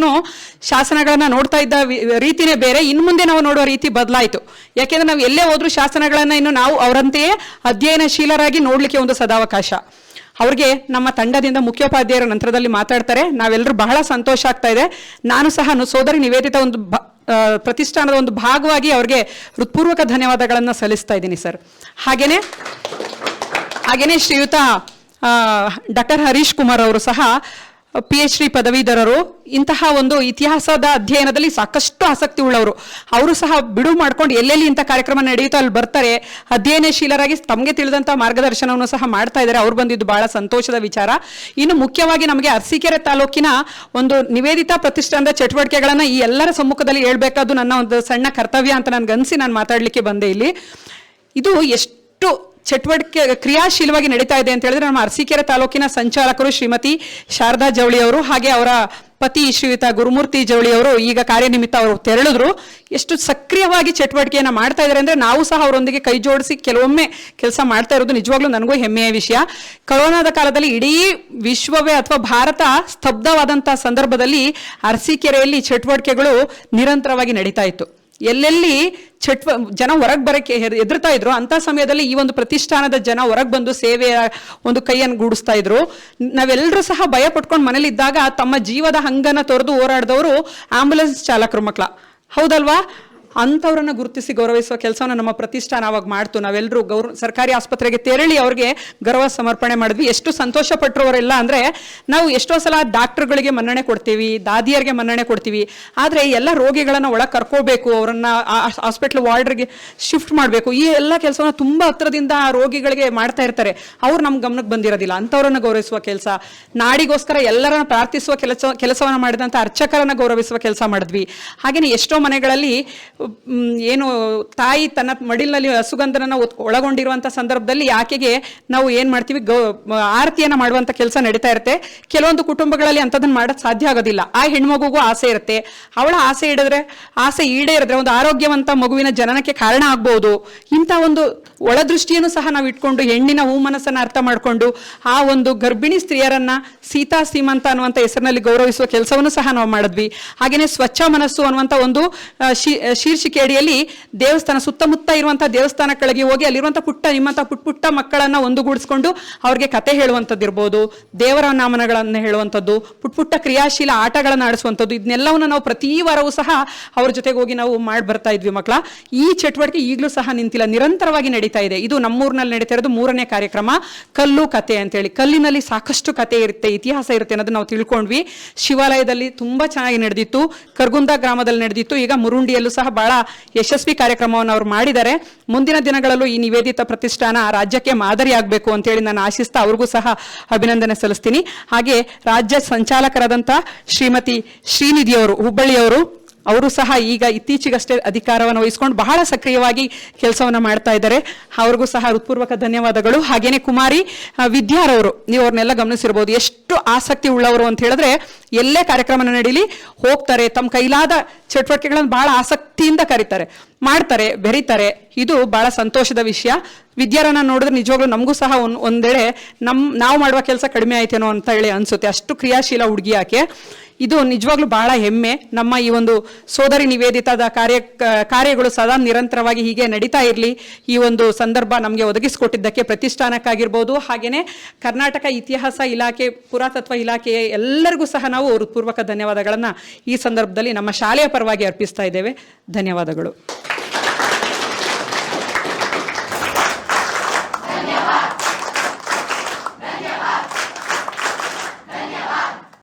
S2: ಶಾಸನಗಳನ್ನ ನೋಡ್ತಾ ಇದ್ದ ರೀತಿನೇ ಬೇರೆ. ಇನ್ನು ಮುಂದೆ ನಾವು ನೋಡುವ ರೀತಿ ಬದಲಾಯಿತು. ಯಾಕೆಂದ್ರೆ ನಾವು ಎಲ್ಲೇ ಹೋದ್ರೂ ಶಾಸನಗಳನ್ನ ಇನ್ನು ನಾವು ಅವರಂತೆಯೇ ಅಧ್ಯಯನಶೀಲರಾಗಿ ನೋಡ್ಲಿಕ್ಕೆ ಒಂದು ಸದಾವಕಾಶ. ಅವ್ರಿಗೆ ನಮ್ಮ ತಂಡದಿಂದ ಮುಖ್ಯೋಪಾಧ್ಯಾಯರ ನಂತರದಲ್ಲಿ ಮಾತಾಡ್ತಾರೆ. ನಾವೆಲ್ಲರೂ ಬಹಳ ಸಂತೋಷ ಆಗ್ತಾ ಇದೆ. ನಾನು ಸಹ ಸೋದರಿ ನಿವೇದಿತ ಒಂದು ಪ್ರತಿಷ್ಠಾನದ ಒಂದು ಭಾಗವಾಗಿ ಅವ್ರಿಗೆ ಹೃತ್ಪೂರ್ವಕ ಧನ್ಯವಾದಗಳನ್ನು ಸಲ್ಲಿಸ್ತಾ ಇದ್ದೀನಿ ಸರ್. ಹಾಗೇನೆ ಶ್ರೀಯುತ ಡಾಕ್ಟರ್ ಹರೀಶ್ ಕುಮಾರ್ ಅವರು ಸಹ PhD ಪದವೀಧರರು. ಇಂತಹ ಒಂದು ಇತಿಹಾಸದ ಅಧ್ಯಯನದಲ್ಲಿ ಸಾಕಷ್ಟು ಆಸಕ್ತಿ ಉಳ್ಳವರು. ಅವರು ಸಹ ಬಿಡುವು ಮಾಡ್ಕೊಂಡು ಎಲ್ಲೆಲ್ಲಿ ಇಂಥ ಕಾರ್ಯಕ್ರಮ ನಡೆಯುತ್ತೋ ಅಲ್ಲಿ ಬರ್ತಾರೆ, ಅಧ್ಯಯನಶೀಲರಾಗಿ ತಮಗೆ ತಿಳಿದಂಥ ಮಾರ್ಗದರ್ಶನವನ್ನು ಸಹ ಮಾಡ್ತಾ ಇದ್ದಾರೆ. ಅವ್ರು ಬಂದಿದ್ದು ಬಹಳ ಸಂತೋಷದ ವಿಚಾರ. ಇನ್ನು ಮುಖ್ಯವಾಗಿ ನಮಗೆ ಅರಸೀಕೆರೆ ತಾಲೂಕಿನ ಒಂದು ನಿವೇದಿತ ಪ್ರತಿಷ್ಠಾನದ ಚಟುವಟಿಕೆಗಳನ್ನು ಈ ಎಲ್ಲರ ಸಮ್ಮುಖದಲ್ಲಿ ಹೇಳ್ಬೇಕಾದ್ದು ನನ್ನ ಒಂದು ಸಣ್ಣ ಕರ್ತವ್ಯ ಅಂತ ನನ್ಗನ್ಸಿ ನಾನು ಮಾತಾಡಲಿಕ್ಕೆ ಬಂದೆ ಇಲ್ಲಿ. ಇದು ಎಷ್ಟು ಚಟುವಟಿಕೆ ಕ್ರಿಯಾಶೀಲವಾಗಿ ನಡೀತಾ ಇದೆ ಅಂತ ಹೇಳಿದ್ರೆ ನಮ್ಮ ಅರಸೀಕೆರೆ ತಾಲೂಕಿನ ಸಂಚಾಲಕರು ಶ್ರೀಮತಿ ಶಾರದಾ ಜವಳಿ ಅವರು, ಹಾಗೆ ಅವರ ಪತಿ ಶ್ರೀಯುತ ಗುರುಮೂರ್ತಿ ಜವಳಿ ಅವರು ಈಗ ಕಾರ್ಯನಿಮಿತ್ತ ಅವರು ತೆರಳಿದ್ರು. ಎಷ್ಟು ಸಕ್ರಿಯವಾಗಿ ಚಟುವಟಿಕೆಯನ್ನು ಮಾಡ್ತಾ ಇದ್ದಾರೆ ಅಂದ್ರೆ ನಾವು ಸಹ ಅವರೊಂದಿಗೆ ಕೈ ಜೋಡಿಸಿ ಕೆಲವೊಮ್ಮೆ ಕೆಲಸ ಮಾಡ್ತಾ ಇರೋದು ನಿಜವಾಗ್ಲೂ ನನಗೂ ಹೆಮ್ಮೆಯ ವಿಷಯ. ಕೊರೋನಾದ ಕಾಲದಲ್ಲಿ ಇಡೀ ವಿಶ್ವವೇ ಅಥವಾ ಭಾರತ ಸ್ತಬ್ಧವಾದಂತಹ ಸಂದರ್ಭದಲ್ಲಿ ಅರಸೀಕೆರೆಯಲ್ಲಿ ಚಟುವಟಿಕೆಗಳು ನಿರಂತರವಾಗಿ ನಡೀತಾ ಇತ್ತು. ಎಲ್ಲೆಲ್ಲಿ ಜನ ಹೊರಗೆ ಬರಕ್ಕೆ ಹೆದರ್ತಾ ಇದ್ರು ಅಂತ ಸಮಯದಲ್ಲಿ ಈ ಒಂದು ಪ್ರತಿಷ್ಠಾನದ ಜನ ಹೊರಗೆ ಬಂದು ಸೇವೆಯ ಒಂದು ಕೈಯನ್ನು ಗೂಡಿಸ್ತಾ ಇದ್ರು. ನಾವೆಲ್ಲರೂ ಸಹ ಭಯ ಪಟ್ಕೊಂಡು ಮನೇಲಿ ಇದ್ದಾಗ ತಮ್ಮ ಜೀವದ ಹಂಗನ್ನ ತೊರೆದು ಹೋರಾಡಿದವರು ಆಂಬುಲೆನ್ಸ್ ಚಾಲಕರು ಮಕ್ಕಳ, ಹೌದಲ್ವಾ? ಅಂಥವ್ರನ್ನ ಗುರುತಿಸಿ ಗೌರವಿಸುವ ಕೆಲಸವನ್ನು ನಮ್ಮ ಪ್ರತಿಷ್ಠಾನ ಅವಾಗ ಮಾಡ್ತು. ನಾವೆಲ್ಲರೂ ಸರ್ಕಾರಿ ಆಸ್ಪತ್ರೆಗೆ ತೆರಳಿ ಅವ್ರಿಗೆ ಗೌರವ ಸಮರ್ಪಣೆ ಮಾಡಿದ್ವಿ. ಎಷ್ಟು ಸಂತೋಷ ಪಟ್ಟರವರೆಲ್ಲ ಅಂದರೆ, ನಾವು ಎಷ್ಟೋ ಸಲ ಡಾಕ್ಟರ್ಗಳಿಗೆ ಮನ್ನಣೆ ಕೊಡ್ತೀವಿ, ದಾದಿಯರಿಗೆ ಮನ್ನಣೆ ಕೊಡ್ತೀವಿ, ಆದರೆ ಎಲ್ಲ ರೋಗಿಗಳನ್ನು ಒಳಗೆ ಕರ್ಕೋಬೇಕು, ಅವರನ್ನ ಹಾಸ್ಪಿಟ್ಲ್ ವಾರ್ಡ್ಗೆ ಶಿಫ್ಟ್ ಮಾಡಬೇಕು, ಈ ಎಲ್ಲ ಕೆಲಸವನ್ನು ತುಂಬ ಹತ್ರದಿಂದ ಆ ರೋಗಿಗಳಿಗೆ ಮಾಡ್ತಾ ಇರ್ತಾರೆ. ಅವ್ರು ನಮ್ಮ ಗಮನಕ್ಕೆ ಬಂದಿರೋದಿಲ್ಲ. ಅಂಥವ್ರನ್ನ ಗೌರವಿಸುವ ಕೆಲಸ, ನಾಡಿಗೋಸ್ಕರ ಎಲ್ಲರನ್ನ ಪ್ರಾರ್ಥಿಸುವ ಕೆಲಸವನ್ನು ಮಾಡಿದಂಥ ಅರ್ಚಕರನ್ನ ಗೌರವಿಸುವ ಕೆಲಸ ಮಾಡಿದ್ವಿ. ಹಾಗೆಯೇ ಎಷ್ಟೋ ಮನೆಗಳಲ್ಲಿ ಏನು ತಾಯಿ ತನ್ನ ಮಡಿಲಿನಲ್ಲಿ ಹಸುಗಂಧನನ್ನು ಒಳಗೊಂಡಿರುವಂಥ ಸಂದರ್ಭದಲ್ಲಿ ಆಕೆಗೆ ನಾವು ಏನು ಮಾಡ್ತೀವಿ, ಆರತಿಯನ್ನು ಮಾಡುವಂಥ ಕೆಲಸ ನಡೀತಾ ಇರುತ್ತೆ. ಕೆಲವೊಂದು ಕುಟುಂಬಗಳಲ್ಲಿ ಅಂಥದ್ದನ್ನು ಮಾಡೋದು ಸಾಧ್ಯ ಆಗೋದಿಲ್ಲ. ಆ ಹೆಣ್ಮಗುಗೂ ಆಸೆ ಇರುತ್ತೆ. ಅವಳ ಆಸೆ ಈಡೇರಿದ್ರೆ ಒಂದು ಆರೋಗ್ಯವಂತ ಮಗುವಿನ ಜನನಕ್ಕೆ ಕಾರಣ ಆಗ್ಬೋದು. ಇಂಥ ಒಂದು ಒಳದೃಷ್ಟಿಯನ್ನು ಸಹ ನಾವು ಇಟ್ಕೊಂಡು ಹೆಣ್ಣಿನ ಮನಸ್ಸನ್ನು ಅರ್ಥ ಮಾಡಿಕೊಂಡು ಆ ಒಂದು ಗರ್ಭಿಣಿ ಸ್ತ್ರೀಯರನ್ನ ಸೀತಾ ಸೀಮಂತ ಅನ್ನುವಂಥ ಹೆಸರಿನಲ್ಲಿ ಗೌರವಿಸುವ ಕೆಲಸವನ್ನು ಸಹ ನಾವು ಮಾಡಿದ್ವಿ. ಹಾಗೆಯೇ ಸ್ವಚ್ಛ ಮನಸ್ಸು ಅನ್ನುವಂಥ ಒಂದು ಶೀರ್ಷಿಕೆ ಅಡಿಯಲ್ಲಿ ದೇವಸ್ಥಾನ ಸುತ್ತಮುತ್ತ ಇರುವಂತಹ ದೇವಸ್ಥಾನಗಳಿಗೆ ಹೋಗಿ ಅಲ್ಲಿರುವಂಥ ನಿಮ್ಮಂಥ ಪುಟ್ಟ ಮಕ್ಕಳನ್ನ ಒಂದುಗೂಡಿಸ್ಕೊಂಡು ಅವ್ರಿಗೆ ಕತೆ ಹೇಳುವಂಥದ್ದು ಇರ್ಬೋದು, ದೇವರ ನಾಮನಗಳನ್ನು ಹೇಳುವಂಥದ್ದು, ಪುಟ್ಟ ಕ್ರಿಯಾಶೀಲ ಆಟಗಳನ್ನು ಆಡಿಸುವಂಥದ್ದು, ಇದನ್ನೆಲ್ಲವನ್ನು ನಾವು ಪ್ರತಿ ವಾರವೂ ಸಹ ಅವ್ರ ಜೊತೆಗೆ ಹೋಗಿ ನಾವು ಮಾಡಿ ಬರ್ತಾ ಇದ್ವಿ ಮಕ್ಕಳ. ಈ ಚಟುವಟಿಕೆ ಈಗಲೂ ಸಹ ನಿಂತಿಲ್ಲ, ನಿರಂತರವಾಗಿ ನಡೀತಾ ಇದೆ. ಇದು ನಮ್ಮೂರಿನಲ್ಲಿ ನಡೀತಾ ಇರೋದು 3ನೇ ಕಾರ್ಯಕ್ರಮ, ಕಲ್ಲು ಕತೆ ಅಂತೇಳಿ. ಕಲ್ಲಿನಲ್ಲಿ ಸಾಕಷ್ಟು ಕತೆ ಇರುತ್ತೆ, ಇತಿಹಾಸ ಇರುತ್ತೆ ಅನ್ನೋದು ನಾವು ತಿಳ್ಕೊಂಡ್ವಿ. ಶಿವಾಲಯದಲ್ಲಿ ತುಂಬಾ ಚೆನ್ನಾಗಿ ನಡೆದಿತ್ತು, ಕರ್ಗುಂದ ಗ್ರಾಮದಲ್ಲಿ ನಡೆದಿತ್ತು. ಈಗ ಮುರುಂಡಿಯಲ್ಲೂ ಸಹ ಬಹಳ ಯಶಸ್ವಿ ಕಾರ್ಯಕ್ರಮವನ್ನು ಅವರು ಮಾಡಿದ್ದಾರೆ. ಮುಂದಿನ ದಿನಗಳಲ್ಲೂ ಈ ನಿವೇದಿತ ಪ್ರತಿಷ್ಠಾನ ರಾಜ್ಯಕ್ಕೆ ಮಾದರಿ ಆಗಬೇಕು ಅಂತೇಳಿ ನಾನು ಆಶಿಸ್ತಾ ಅವ್ರಿಗೂ ಸಹ ಅಭಿನಂದನೆ ಸಲ್ಲಿಸ್ತೀನಿ. ಹಾಗೆ ರಾಜ್ಯ ಸಂಚಾಲಕರಾದಂಥ ಶ್ರೀಮತಿ ಶ್ರೀನಿಧಿಯವರು, ಹುಬ್ಬಳ್ಳಿಯವರು, ಅವರು ಸಹ ಈಗ ಇತ್ತೀಚೆಗಷ್ಟೇ ಅಧಿಕಾರವನ್ನು ವಹಿಸ್ಕೊಂಡು ಬಹಳ ಸಕ್ರಿಯವಾಗಿ ಕೆಲಸವನ್ನು ಮಾಡ್ತಾ ಇದ್ದಾರೆ. ಅವ್ರಿಗೂ ಸಹ ಹೃತ್ಪೂರ್ವಕ ಧನ್ಯವಾದಗಳು. ಹಾಗೇನೆ ಕುಮಾರಿ ವಿದ್ಯಾರವರು, ನೀವು ಅವ್ರನ್ನೆಲ್ಲ ಗಮನಿಸಿರ್ಬೋದು, ಎಷ್ಟು ಆಸಕ್ತಿ ಉಳ್ಳವರು ಅಂತ ಹೇಳಿದ್ರೆ ಎಲ್ಲೇ ಕಾರ್ಯಕ್ರಮ ನಡೀಲಿ ಹೋಗ್ತಾರೆ, ತಮ್ಮ ಕೈಲಾದ ಚಟುವಟಿಕೆಗಳನ್ನು ಬಹಳ ಆಸಕ್ತಿಯಿಂದ ಕರೀತಾರೆ, ಮಾಡ್ತಾರೆ, ಬೆರೀತಾರೆ. ಇದು ಬಹಳ ಸಂತೋಷದ ವಿಷಯ. ವಿದ್ಯಾರನ್ನ ನೋಡಿದ್ರೆ ನಿಜವಾಗ್ಲೂ ನಮಗೂ ಸಹ ಒಂದೆಡೆ ನಾವು ಮಾಡುವ ಕೆಲಸ ಕಡಿಮೆ ಆಯ್ತೇನೋ ಅಂತ ಹೇಳಿ ಅನ್ಸುತ್ತೆ. ಅಷ್ಟು ಕ್ರಿಯಾಶೀಲ ಹುಡುಗಿ ಆಕೆ. ಇದು ನಿಜವಾಗ್ಲೂ ಬಹಳ ಹೆಮ್ಮೆ. ನಮ್ಮ ಈ ಒಂದು ಸೋದರಿ ನಿವೇದಿತದ ಕಾರ್ಯಗಳು ಸದಾ ನಿರಂತರವಾಗಿ ಹೀಗೆ ನಡೀತಾ ಇರಲಿ. ಈ ಒಂದು ಸಂದರ್ಭ ನಮಗೆ ಒದಗಿಸಿಕೊಟ್ಟಿದ್ದಕ್ಕೆ ಪ್ರತಿಷ್ಠಾನಕ್ಕಾಗಿರ್ಬೋದು, ಹಾಗೆಯೇ ಕರ್ನಾಟಕ ಇತಿಹಾಸ ಇಲಾಖೆ, ಪುರಾತತ್ವ ಇಲಾಖೆಯ ಎಲ್ಲರಿಗೂ ಸಹ ನಾವು ಹೃತ್ಪೂರ್ವಕ ಧನ್ಯವಾದಗಳನ್ನು ಈ ಸಂದರ್ಭದಲ್ಲಿ ನಮ್ಮ ಶಾಲೆಯ ಪರವಾಗಿ ಅರ್ಪಿಸ್ತಾ ಇದ್ದೇವೆ. ಧನ್ಯವಾದಗಳು.